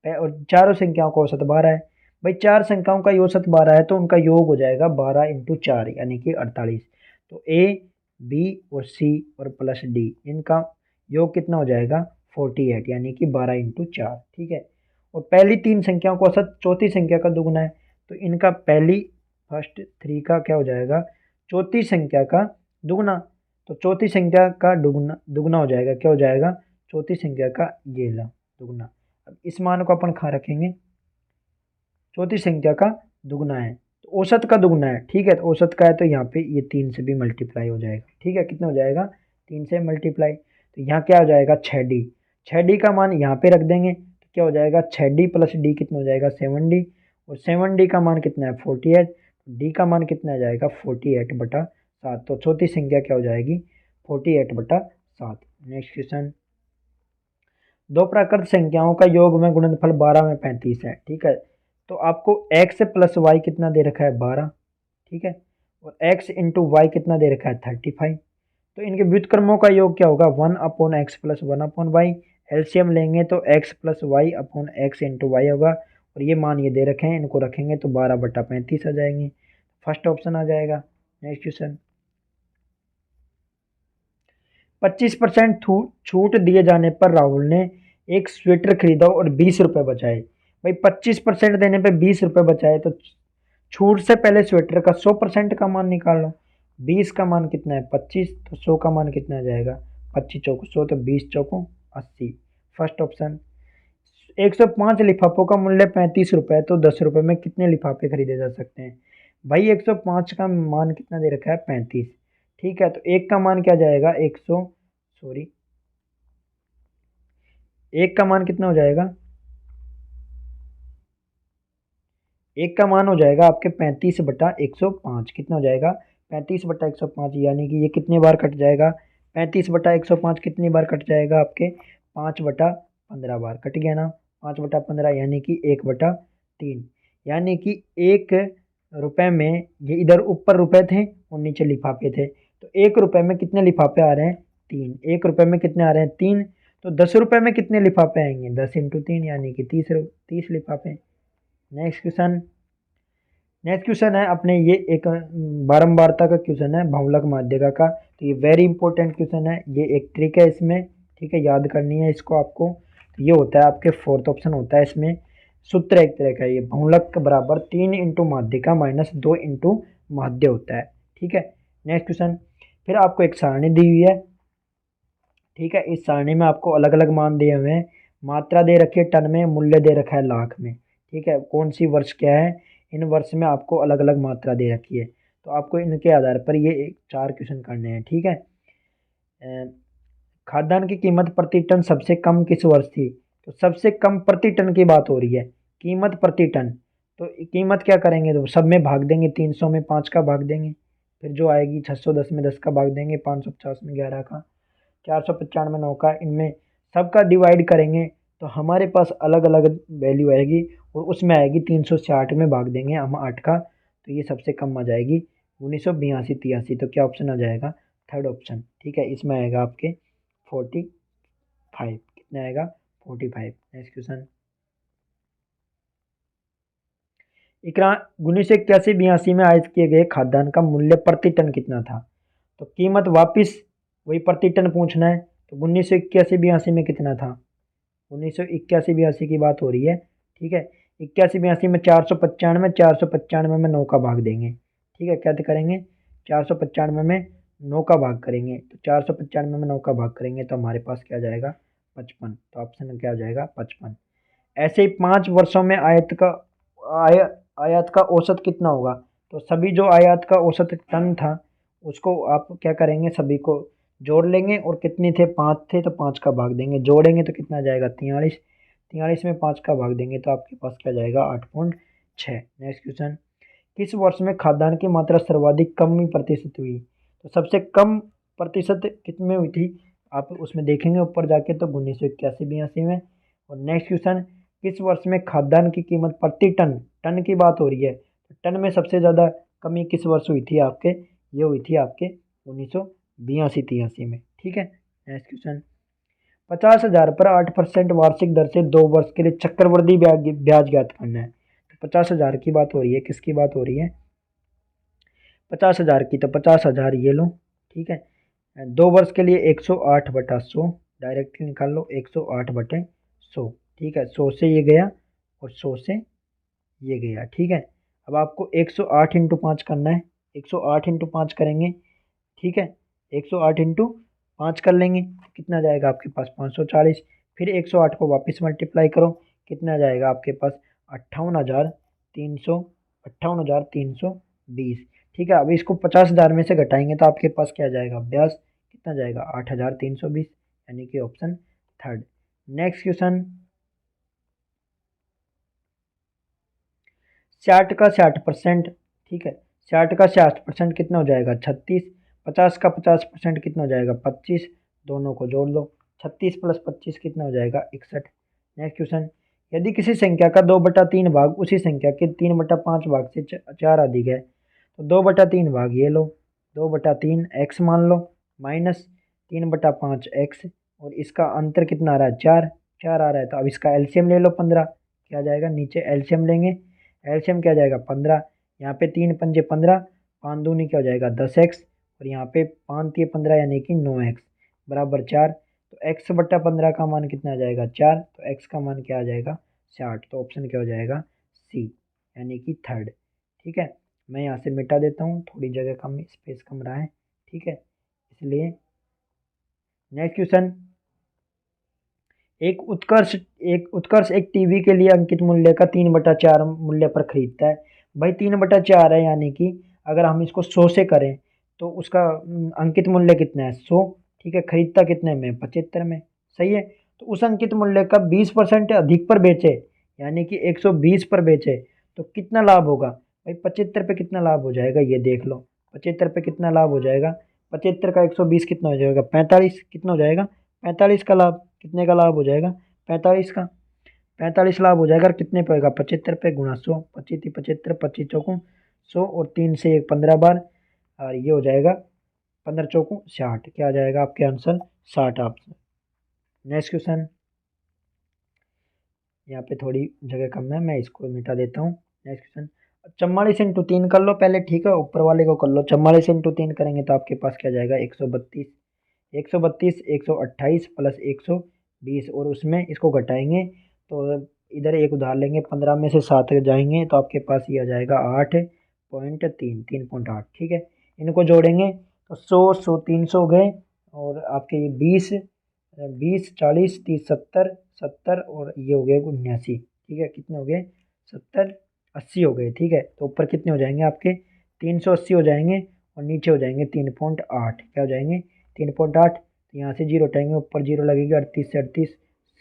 और चारों संख्याओं का औसत 12 है। भाई 4 संख्याओं का औसत 12 है तो उनका योग हो जाएगा 12 इंटू 4 यानी कि 48। तो ए बी और सी और प्लस डी, इनका योग कितना हो जाएगा 48 यानी कि 12 इंटू 4, ठीक है। और पहली 3 संख्याओं का औसत चौथी संख्या का दुगुना है, तो इनका पहली फर्स्ट 3 का क्या हो जाएगा चौथी संख्या का दुगना, तो चौथी संख्या का दुगना दुगना हो जाएगा, क्या हो जाएगा, चौथी संख्या का ये ला दुगना। अब इस मान को अपन कहाँ रखेंगे, चौथी संख्या का दुगना है तो औसत का दुगना है, ठीक है, तो औसत का है तो यहाँ पे ये 3 से भी मल्टीप्लाई हो जाएगा, ठीक है, कितना हो जाएगा, 3 से मल्टीप्लाई, तो यहाँ क्या हो जाएगा 6D, 6D का मान यहाँ पे रख देंगे तो क्या हो जाएगा 6D प्लस डी कितना हो जाएगा 7D, और 7D का मान कितना है 48, डी का मान कितना आ जाएगा 48/7, तो चौथी संख्या क्या हो जाएगी 48/7। नेक्स्ट क्वेश्चन, दो प्राकृत संख्याओं का योग में गुणनफल 12 में 35 है, ठीक है, तो आपको x प्लस वाई कितना दे रखा है 12, ठीक है, और x इंटू वाई कितना दे रखा है 35, तो इनके व्युत्क्रमों का योग क्या होगा 1/x प्लस 1/y, एलसीएम लेंगे तो x plus y upon x into y होगा, और ये मान ये दे रखे हैं, इनको रखेंगे तो 12/35 आ जाएंगे, फर्स्ट ऑप्शन आ जाएगा। नेक्स्ट क्वेश्चन, 25% छूट दिए जाने पर राहुल ने एक स्वेटर खरीदा और 20 रुपये बचाए। भाई 25% देने पे 20 रुपये बचाए, तो छूट से पहले स्वेटर का 100% का मान निकाल लो। 20 का मान कितना है 25, तो 100 का मान कितना आ जाएगा 25 चौको 100, तो 20 चौको 80, फर्स्ट ऑप्शन। 105 लिफाफों का मूल्य 35 रुपये, तो 10 रुपये में कितने लिफाफे खरीदे जा सकते हैं। भाई 105 का मान कितना दे रखा है 35, ठीक है, तो एक का मान क्या जाएगा 100, सॉरी, एक का मान कितना हो जाएगा, एक का मान हो जाएगा आपके 35/105, कितना हो जाएगा 35/105, यानी कि ये कितनी बार कट जाएगा 35/105 कितनी बार कट जाएगा आपके 5/15 बार कट गया ना, 5/15 यानी कि 1/3, यानी कि 1 रुपये में ये इधर ऊपर रुपए थे और नीचे लिफाफे थे, तो 1 रुपये में कितने लिफाफे आ रहे हैं 3, 1 रुपये में कितने आ रहे हैं 3, तो 10 रुपये में कितने लिफाफे आएंगे 10 इंटू 3 यानी कि 30 लिफाफे। नेक्स्ट क्वेश्चन, नेक्स्ट क्वेश्चन है अपने ये एक बारंबारता का क्वेश्चन है बहुलक माध्यिका का, तो ये वेरी इंपॉर्टेंट क्वेश्चन है, ये एक ट्रिक है इसमें, ठीक है, याद करनी है इसको आपको, तो ये होता है आपके फोर्थ ऑप्शन होता है इसमें, सूत्र एक तरह का ये बहुलक बराबर 3 इंटू माध्यिका माइनस 2 इंटू माध्य होता है, ठीक है। नेक्स्ट क्वेश्चन, फिर आपको एक सारणी दी हुई है, ठीक है, इस सारणी में आपको अलग अलग मान दिए हुए हैं, मात्रा दे रखी है टन में, मूल्य दे रखा है लाख में, ठीक है, कौन सी वर्ष क्या है, इन वर्ष में आपको अलग अलग मात्रा दे रखी है, तो आपको इनके आधार पर ये 4 क्वेश्चन करने हैं, ठीक है। खाद्यान्न की कीमत प्रति टन सबसे कम किस वर्ष थी, तो सबसे कम प्रति टन की बात हो रही है, कीमत प्रति टन, तो कीमत क्या करेंगे, तो सब में भाग देंगे, 300 में 5 का भाग देंगे, फिर जो आएगी 610 में 10 का भाग देंगे, 550 में 11 का, 495 में 9 का, इनमें सबका डिवाइड करेंगे तो हमारे पास अलग अलग वैल्यू आएगी, और उसमें आएगी 360 में भाग देंगे हम 8 का, तो ये सबसे कम आ जाएगी 1982 83, तो क्या ऑप्शन आ जाएगा थर्ड ऑप्शन, ठीक है, इसमें आएगा आपके 45, कितना आएगा 45। नेक्स्ट क्वेश्चन, 1981 में आयात किए गए खाद्यान्न का मूल्य प्रति टन कितना था, तो कीमत वापिस वही प्रति टन पूछना है, तो 1981 में कितना था, 1981 की बात हो रही है, ठीक है, 81 में 495, 495 में 9 का भाग देंगे, ठीक है, क्या करेंगे 495 में 9 का भाग करेंगे, तो 495 में 9 का भाग करेंगे तो हमारे पास क्या जाएगा 55, तो ऑप्शन क्या हो जाएगा 55। ऐसे ही 5 वर्षों में आयात का औसत कितना होगा, तो सभी जो आयात का औसत टन था उसको आप क्या करेंगे सभी को जोड़ लेंगे, और कितने थे 5 थे तो 5 का भाग देंगे, जोड़ेंगे तो कितना जाएगा 43, 43 में 5 का भाग देंगे तो आपके पास क्या जाएगा 8.6। नेक्स्ट क्वेश्चन, किस वर्ष में खाद्यान्न की मात्रा सर्वाधिक कम प्रतिशत हुई, तो सबसे कम प्रतिशत कितने हुई थी आप उसमें देखेंगे ऊपर जाके, तो 1981 में। और नेक्स्ट क्वेश्चन, किस वर्ष में खाद्यान्न की कीमत प्रति टन, टन की बात हो रही है, तो टन में सबसे ज़्यादा कमी किस वर्ष हुई थी आपके, ये हुई थी आपके 1982 83 में, ठीक है। नेक्स्ट क्वेश्चन, 50,000 पर 8% वार्षिक दर से 2 वर्ष के लिए चक्रवृद्धि ब्याज ज्ञात करना है, तो 50,000 की बात हो रही है, किसकी बात हो रही है 50,000 की, तो 50,000 ये लो, ठीक है, 2 वर्ष के लिए 108/100 डायरेक्टली निकाल लो 108/100, ठीक है, 100 से ये गया और 100 से ये गया, ठीक है। अब आपको 108 इंटू 5 करना है, 108 इंटू 5 करेंगे, ठीक है, 108 इंटू 5 कर लेंगे तो कितना जाएगा आपके पास 540। फिर 108 को वापस मल्टीप्लाई करो, कितना जाएगा आपके पास 58,300, 58,320। ठीक है, अब इसको 50,000 में से घटाएंगे तो आपके पास क्या जाएगा ब्याज, कितना जाएगा 8,320, यानी कि ऑप्शन थर्ड। नेक्स्ट क्वेश्चन, 60 का 60%, ठीक है, 60 का 60% कितना हो जाएगा 36, 50 का 50% कितना हो जाएगा 25, दोनों को जोड़ लो, 36 प्लस 25 कितना हो जाएगा 61। नेक्स्ट क्वेश्चन, यदि किसी संख्या का 2/3 भाग उसी संख्या के 3/5 भाग से 4 अधिक है तो 2/3 भाग ये लो, 2/3 x मान लो, माइनस 3/5 x, और इसका अंतर कितना आ रहा है 4, 4 आ रहा है, तो अब इसका एलसीएम ले लो 15, क्या जाएगा नीचे एलसीएम लेंगे, एलसीएम क्या जाएगा 15, यहाँ पे 3 पंजे 15, 5 दूनी क्या हो जाएगा 10x, और यहाँ पे 5 3 15 यानी कि 9x बराबर 4, तो x/15 का मान कितना आ जाएगा 4, तो x का मान क्या आ जाएगा 60, तो ऑप्शन क्या हो जाएगा सी, यानी कि थर्ड। ठीक है, मैं यहाँ से मिटा देता हूँ, थोड़ी जगह कम, स्पेस कम रहा है, ठीक है, इसलिए। नेक्स्ट क्वेश्चन, एक उत्कर्ष एक टीवी के लिए अंकित मूल्य का 3/4 मूल्य पर खरीदता है। भाई 3/4 है, यानी कि अगर हम इसको 100 से करें तो उसका अंकित मूल्य कितना है 100, ठीक है, खरीदता कितने में 75 में, सही है। तो उस अंकित मूल्य का 20% अधिक पर बेचे, यानी कि 120 पर बेचे, तो कितना लाभ होगा भाई 75 पे कितना लाभ हो जाएगा ये देख लो, 75 पे कितना लाभ हो जाएगा, 75 का 120 कितना हो जाएगा 45, कितना हो जाएगा 45 का लाभ, कितने का लाभ हो जाएगा 45 का, 45 लाभ हो जाएगा, कितने पे होगा 75 पे गुणा 100, 25 75, 25 चौकू 100, और 3 से 1 15 बार, और ये हो जाएगा 15 चौकू 60, क्या आ जाएगा आपके आंसर 60 ऑप्शन। नेक्स्ट क्वेश्चन, यहाँ पे थोड़ी जगह कम है, मैं इसको मिटा देता हूँ। नेक्स्ट क्वेश्चन, 44 इंटू 3 कर लो पहले, ठीक है, ऊपर वाले को कर लो, 44 इंटू 3 करेंगे तो आपके पास क्या जाएगा 132, 132 128 प्लस 120, और उसमें इसको घटाएंगे तो इधर एक उधार लेंगे, 15 में से 7 जाएंगे तो आपके पास ये आ जाएगा 8.3, 3.8, ठीक है। इनको जोड़ेंगे तो 100 300 गए, और आपके ये 20 20 40 30 70 70, और ये हो गए 79, ठीक है, कितने हो गए 70 80 हो गए, ठीक है। तो ऊपर कितने हो जाएंगे आपके 380 हो जाएंगे, और नीचे हो जाएंगे 3.8, क्या हो जाएंगे 3.8, तो यहाँ से जीरो हटाएंगे, ऊपर जीरो लगेगा, 38 से 38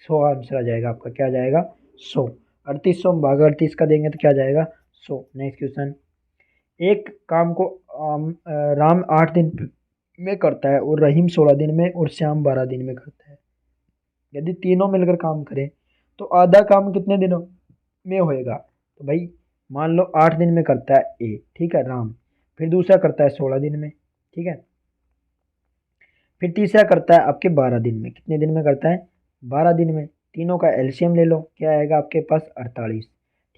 100 आंसर आ जाएगा आपका, क्या आ जाएगा 100, 3800 भाग 38 का देंगे तो क्या आ जाएगा 100। नेक्स्ट क्वेश्चन, एक काम को राम 8 दिन में करता है और रहीम 16 दिन में और श्याम 12 दिन में करता है। यदि तीनों मिलकर काम करें तो आधा काम कितने दिनों में होएगा, तो भाई मान लो 8 दिन में करता है ए, ठीक है राम, फिर दूसरा करता है 16 दिन में, ठीक है, फिर तीसरा करता है आपके 12 दिन में, कितने दिन में करता है 12 दिन में, तीनों का एलसीएम ले लो, क्या आएगा आपके पास 48,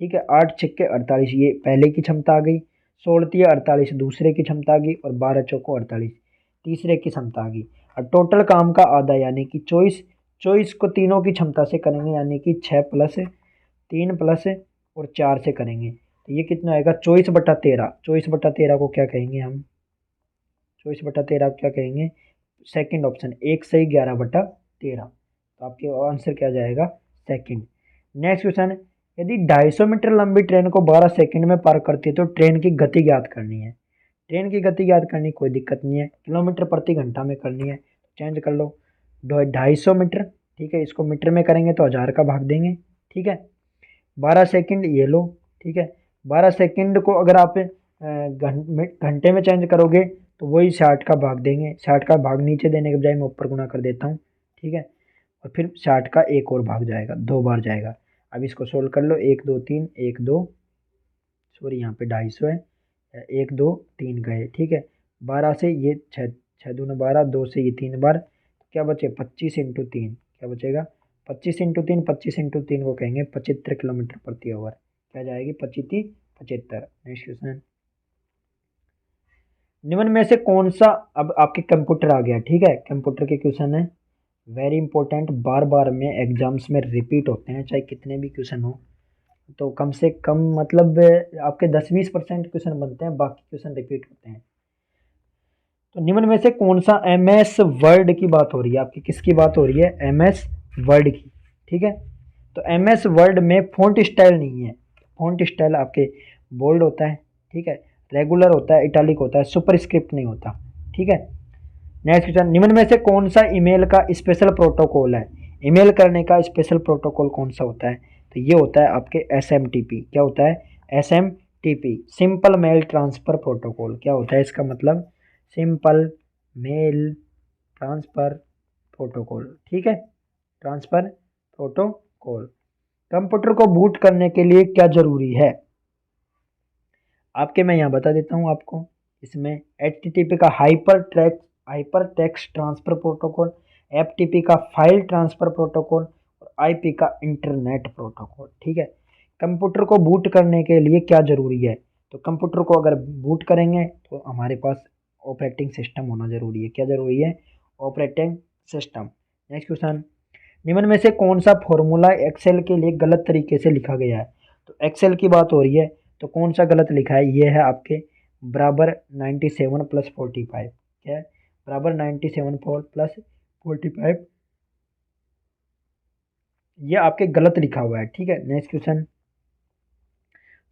ठीक है, 8 छक्के 48 ये पहले की क्षमता आ गई, 16 48 दूसरे की क्षमता आ गई, और 12 चौको 48 तीसरे की क्षमता आ गई, और टोटल काम का आधा यानी कि 24, 24 को तीनों की क्षमता से करेंगे, यानी कि 6 प्लस 3 प्लस और 4 से करेंगे, तो ये कितना आएगा 24/13, 24/13 को क्या कहेंगे हम, 24/13 को क्या कहेंगे, सेकंड ऑप्शन 1 सही 11/13, तो आपके आंसर क्या जाएगा सेकंड। नेक्स्ट क्वेश्चन, यदि 250 मीटर लंबी ट्रेन को 12 सेकंड में पार करती है तो ट्रेन की गति ज्ञात करनी है। ट्रेन की गति ज्ञात करनी कोई दिक्कत नहीं है, किलोमीटर प्रति घंटा में करनी है, चेंज कर लो 250 मीटर, ठीक है, इसको मीटर में करेंगे तो 1000 का भाग देंगे, ठीक है, 12 सेकंड ये लो, ठीक है, 12 सेकंड को अगर आप घंटे में चेंज करोगे तो वही 60 का भाग देंगे, 60 का भाग नीचे देने के बजाय मैं ऊपर गुना कर देता हूँ, ठीक है, और फिर 60 का एक और भाग जाएगा, 2 बार जाएगा। अब इसको सोल्व कर लो, 1 2 3 1 2, सॉरी यहाँ पे 250 है, 1 2 3 गए, ठीक है, 12 से ये 6 6 दूना 12, 2 से ये 3 बार, क्या बचे 25 इंटू 3, क्या बचेगा 25 इंटू 3, 25 इंटू 3 को कहेंगे 75 किलोमीटर प्रति आवर, क्या जाएगी 25 75। नेक्स्ट क्वेश्चन, निम्न में से कौन सा, अब आपके कंप्यूटर आ गया, ठीक है, कंप्यूटर के क्वेश्चन है वेरी इंपॉर्टेंट, बार बार में एग्जाम्स में रिपीट होते हैं चाहे कितने भी क्वेश्चन हो, तो कम से कम मतलब आपके 10-20% क्वेश्चन बनते हैं, बाकी क्वेश्चन रिपीट होते हैं। तो निम्न में से कौन सा एमएस वर्ड की बात हो रही है आपकी, किसकी बात हो रही है, एमएस वर्ड की, ठीक है। तो एमएस वर्ड में फ़ॉन्ट स्टाइल नहीं है, फ़ॉन्ट स्टाइल आपके बोल्ड होता है, ठीक है, रेगुलर होता है, इटैलिक होता है, सुपरस्क्रिप्ट नहीं होता, ठीक है। नेक्स्ट क्वेश्चन, निम्न में से कौन सा ईमेल का स्पेशल प्रोटोकॉल है, ईमेल करने का स्पेशल प्रोटोकॉल कौन सा होता है, तो ये होता है आपके एसएमटीपी। क्या होता है, SMTP, simple mail transfer protocol. क्या होता है इसका मतलब, सिंपल मेल ट्रांसफ़र प्रोटोकॉल, ठीक है, ट्रांसफ़र प्रोटोकॉल। कंप्यूटर को बूट करने के लिए क्या ज़रूरी है आपके, मैं यहाँ बता देता हूँ आपको। इसमें एचटीटीपी का hyper text transfer protocol, FTP का फाइल ट्रांसफ़र प्रोटोकॉल और आईपी का इंटरनेट प्रोटोकॉल, ठीक है। कंप्यूटर को बूट करने के लिए क्या ज़रूरी है, तो कंप्यूटर को अगर बूट करेंगे तो हमारे पास ऑपरेटिंग सिस्टम होना ज़रूरी है। क्या ज़रूरी है, ऑपरेटिंग सिस्टम। नेक्स्ट क्वेश्चन, निम्न में से कौन सा फॉर्मूला एक्सेल के लिए गलत तरीके से लिखा गया है, तो एक्सेल की बात हो रही है, तो कौन सा गलत लिखा है, ये है आपके बराबर 97 + 45। क्या है, बराबर 97 + 45, ये आपके गलत लिखा हुआ है, ठीक है। नेक्स्ट क्वेश्चन,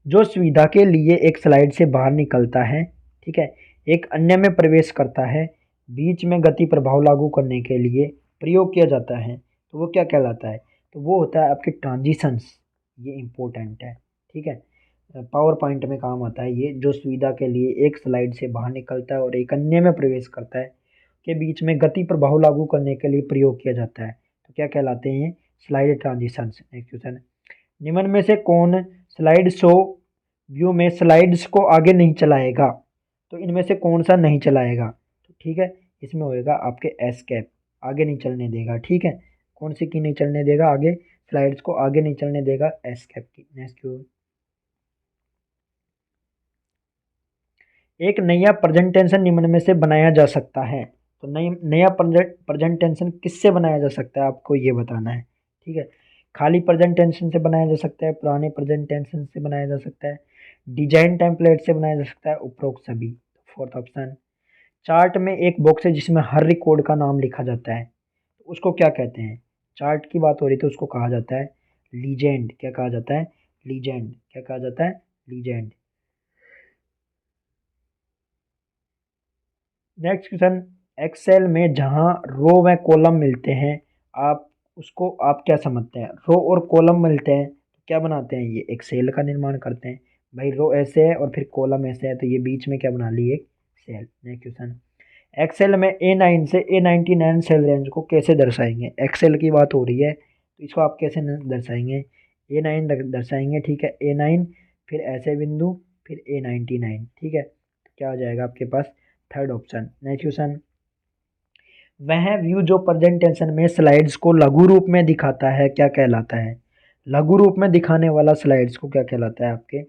जो सुविधा के लिए एक स्लाइड से बाहर निकलता है, ठीक है, एक अन्य में प्रवेश करता है, बीच में गति प्रभाव लागू करने के लिए प्रयोग किया जाता है, तो वो क्या कहलाता है, तो वो होता है आपके ट्रांजिशंस। ये इम्पोर्टेंट है, ठीक है, पावर पॉइंट में काम आता है ये। जो सुविधा के लिए एक स्लाइड से बाहर निकलता है और एक अन्य में प्रवेश करता है, के बीच में गति प्रभाव लागू करने के लिए प्रयोग किया जाता है, तो क्या कहलाते हैं, स्लाइड ट्रांजिशंस। नेक्स्ट क्वेश्चन, निम्न में से कौन स्लाइड शो व्यू में स्लाइड्स को आगे नहीं चलाएगा, तो इनमें से कौन सा नहीं चलाएगा, तो ठीक है, इसमें होएगा आपके एस्केप, आगे नहीं चलने देगा, ठीक है। कौन सी की नहीं चलने देगा आगे, स्लाइड्स को आगे नहीं चलने देगा, एस्केप की। नेक्स्ट क्यू, एक नया प्रेजेंटेशन निम्न में से बनाया जा सकता है, तो नया प्रेजेंटेशन किससे बनाया जा सकता है आपको ये बताना है, ठीक है। खाली प्रेजेंटेशन से बनाया जा सकता है, पुराने प्रेजेंटेशन से बनाया जा सकता है, डिजाइन टेम्पलेट से बनाया जा सकता है, उपरोक्त सभी। फोर्थ ऑप्शन, चार्ट में एक बॉक्स है जिसमें हर रिकॉर्ड का नाम लिखा जाता है, तो उसको क्या कहते हैं, चार्ट की बात हो रही तो उसको कहा जाता है लीजेंड। क्या कहा जाता है, लीजेंड। क्या कहा जाता है, लीजेंड। नेक्स्ट क्वेश्चन, एक्सेल में जहां रो व कॉलम मिलते हैं, आप उसको आप क्या समझते हैं, रो और कॉलम मिलते हैं तो क्या बनाते हैं, ये एक सेल का निर्माण करते हैं। भाई रो ऐसे है और फिर कॉलम ऐसे है, तो ये बीच में क्या बना ली, एक सेल। नेक्स्ट क्वेश्चन, एक्सेल में A9 से A99 सेल रेंज को कैसे दर्शाएंगे, एक्सेल की बात हो रही है तो इसको आप कैसे दर्शाएंगे, A9 दर्शाएंगे, ठीक है, A9 फिर ऐसे बिंदु फिर A99, ठीक है, तो क्या हो जाएगा आपके पास, थर्ड ऑप्शन। नेक्स्ट क्वेश्चन, वह व्यू जो प्रेजेंटेशन में स्लाइड्स को लघु रूप में दिखाता है क्या कहलाता है, लघु रूप में दिखाने वाला स्लाइड्स को क्या कहलाता है आपके,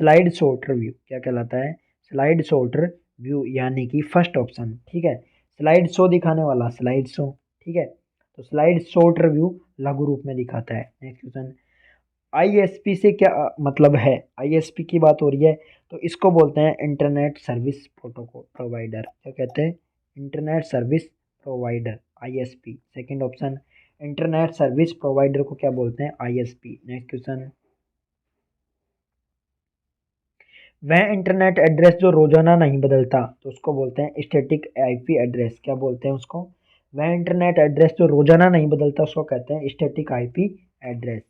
स्लाइड शॉर्टर व्यू। क्या कहलाता है, स्लाइड शॉर्टर व्यू, यानी कि फर्स्ट ऑप्शन, ठीक है, स्लाइड शो दिखाने वाला स्लाइड शो, ठीक है, तो स्लाइड शॉर्टर व्यू लघु रूप में दिखाता है। नेक्स्ट क्वेश्चन, आईएसपी से क्या मतलब है, आईएसपी की बात हो रही है तो इसको बोलते हैं इंटरनेट सर्विस प्रोटोकॉल प्रोवाइडर। क्या कहते हैं, internet service provider, ISP. Second option, internet service provider को क्या बोलते हैं, आईएसपी। नेक्स्ट क्वेश्चन, वह इंटरनेट एड्रेस जो रोजाना नहीं बदलता तो उसको बोलते हैं स्टैटिक आईपी एड्रेस। क्या बोलते हैं उसको, वह इंटरनेट एड्रेस जो रोजाना नहीं बदलता उसको कहते हैं स्टैटिक आईपी एड्रेस।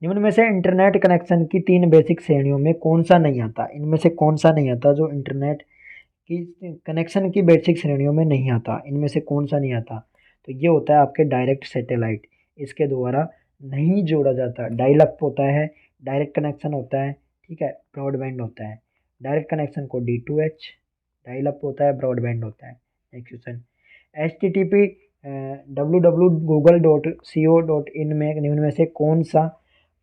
निम्न में से इंटरनेट कनेक्शन की 3 बेसिक श्रेणियों में कौन सा नहीं आता, इनमें से कौन सा नहीं आता जो इंटरनेट की कनेक्शन की बेसिक श्रेणियों में नहीं आता, इनमें से कौन सा नहीं आता, तो ये होता है आपके डायरेक्ट सैटेलाइट, इसके द्वारा नहीं जोड़ा जाता। डायल अप होता है, डायरेक्ट कनेक्शन होता है, ठीक है, ब्रॉडबैंड होता है। डायरेक्ट कनेक्शन को D2H, डायल अप होता है, ब्रॉडबैंड होता है। नेक्स्ट क्वेश्चन, HTTP www.google.co.in में निम्न में से कौन सा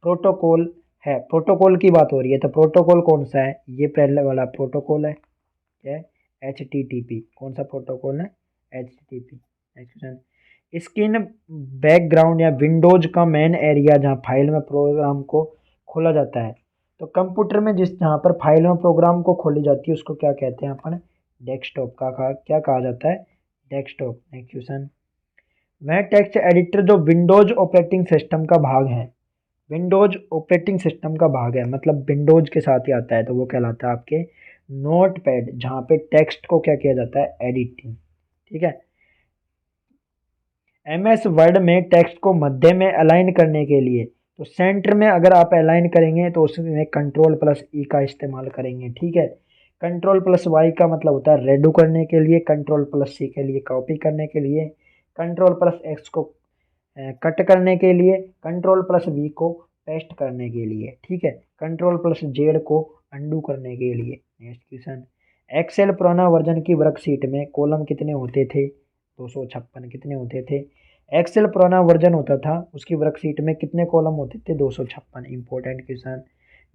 प्रोटोकॉल है, प्रोटोकॉल की बात हो रही है तो प्रोटोकॉल कौन सा है, ये पहले वाला प्रोटोकॉल है, क्या है, HTTP। कौन सा प्रोटोकॉल है, HTTP। Next question, screen background या विंडोज का मेन एरिया जहाँ फाइल में प्रोग्राम को खोला जाता है। तो कंप्यूटर में जहाँ पर फाइल में प्रोग्राम को खोली जाती है उसको क्या कहते हैं अपन, डेस्कटॉप का क्या कहा जाता है, डेस्कटॉप। नेक्स्ट क्वेश्चन, वह टेक्स्ट एडिटर जो विंडोज ऑपरेटिंग सिस्टम का भाग है, विंडोज ऑपरेटिंग सिस्टम का भाग है मतलब विंडोज के साथ ही आता है, तो वो कहलाता है आपके नोट पैड, जहाँ पे टेक्स्ट को क्या किया जाता है, एडिटिंग। ठीक है। एमएस वर्ड में टेक्स्ट को मध्य में अलाइन करने के लिए, तो सेंटर में अगर आप अलाइन करेंगे तो उसमें कंट्रोल प्लस ई का इस्तेमाल करेंगे। ठीक है। कंट्रोल प्लस वाई का मतलब होता है रेडो करने के लिए, कंट्रोल प्लस सी के लिए कॉपी करने के लिए, कंट्रोल प्लस एक्स को कट करने के लिए, कंट्रोल प्लस वी को पेस्ट करने के लिए। ठीक है। कंट्रोल प्लस जेड को अंडू करने के लिए। नेक्स्ट क्वेश्चन, एक्सेल पुराना वर्जन की वर्कशीट में कॉलम कितने होते थे, 256 कितने होते थे, एक्सेल पुराना वर्जन होता था उसकी वर्कशीट में कितने कॉलम होते थे, 256। Important question.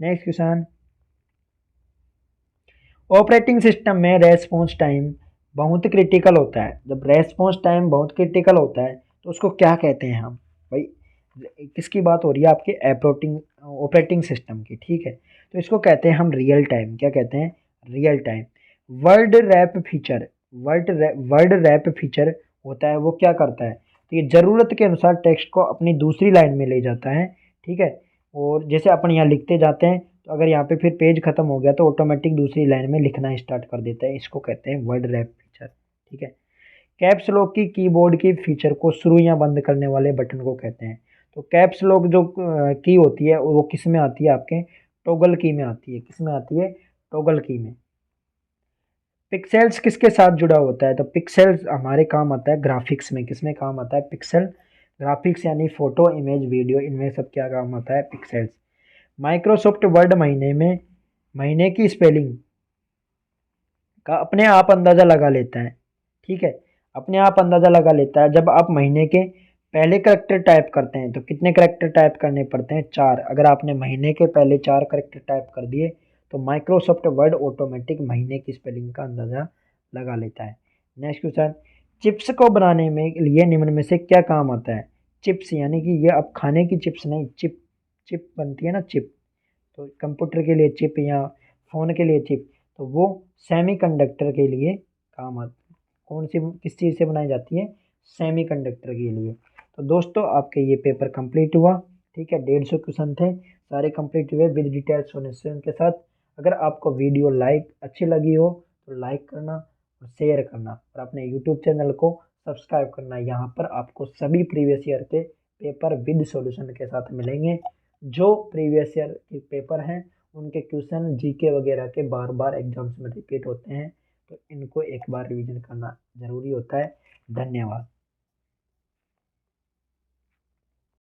Next question, operating system में रेस्पॉन्स टाइम बहुत क्रिटिकल होता है। जब रेस्पॉन्स टाइम बहुत क्रिटिकल होता है तो उसको क्या कहते हैं हम, भाई किसकी बात हो रही है, आपके ऑपरेटिंग सिस्टम की। ठीक है। तो इसको कहते हैं हम रियल टाइम, क्या कहते हैं, real time. Word rap feature, word rap feature होता है, वो क्या करता है, तो ये ज़रूरत के अनुसार टेक्स्ट को अपनी दूसरी लाइन में ले जाता है। ठीक है। और जैसे अपन यहाँ लिखते जाते हैं तो अगर यहाँ पे फिर पेज खत्म हो गया तो ऑटोमेटिक दूसरी लाइन में लिखना स्टार्ट कर देता है, इसको कहते हैं वर्ड रैप फीचर। ठीक है। कैप्स लॉक की कीबोर्ड की फीचर को शुरू या बंद करने वाले बटन को कहते हैं। तो कैप्स लॉक जो की होती है वो किस में आती है, आपके टॉगल की में आती है। किस में आती है, टॉगल की में। पिक्सेल्स किसके साथ जुड़ा होता है, तो पिक्सेल्स हमारे काम आता है ग्राफिक्स में। किस में काम आता है, पिक्सल ग्राफिक्स यानी फोटो इमेज वीडियो, इनमें सब क्या काम आता है, पिक्सेल्स। माइक्रोसॉफ्ट वर्ड महीने की स्पेलिंग का अपने आप अंदाज़ा लगा लेता है। ठीक है। अपने आप अंदाज़ा लगा लेता है। जब आप महीने के पहले करेक्टर टाइप करते हैं तो कितने करेक्टर टाइप करने पड़ते हैं, 4। अगर आपने महीने के पहले 4 करेक्टर टाइप कर दिए तो माइक्रोसॉफ्ट वर्ड ऑटोमेटिक महीने की स्पेलिंग का अंदाज़ा लगा लेता है। नेक्स्ट क्वेश्चन, चिप्स को बनाने में लिए निम्न में से क्या काम आता है, चिप्स यानी कि ये अब खाने की चिप्स नहीं, चिप चिप बनती है ना, चिप। तो कंप्यूटर के लिए चिप या फ़ोन के लिए चिप, तो वो सेमीकंडक्टर के लिए काम आती है। कौन सी किस चीज़ से बनाई जाती है, सेमीकंडक्टर के लिए। तो दोस्तों आपके ये पेपर कंप्लीट हुआ। ठीक है। 150 क्वेश्चन थे, सारे कंप्लीट हुए विद डिटेल्स होने से उनके साथ। अगर आपको वीडियो अच्छी लगी हो तो लाइक करना और शेयर करना और अपने यूट्यूब चैनल को सब्सक्राइब करना। यहाँ पर आपको सभी प्रीवियस ईयर के पेपर विद सॉल्यूशन के साथ मिलेंगे। जो प्रीवियस ईयर के पेपर हैं उनके क्वेश्चन जीके वगैरह के बार बार एग्जाम्स में रिपीट होते हैं, तो इनको एक बार रिवीजन करना ज़रूरी होता है। धन्यवाद।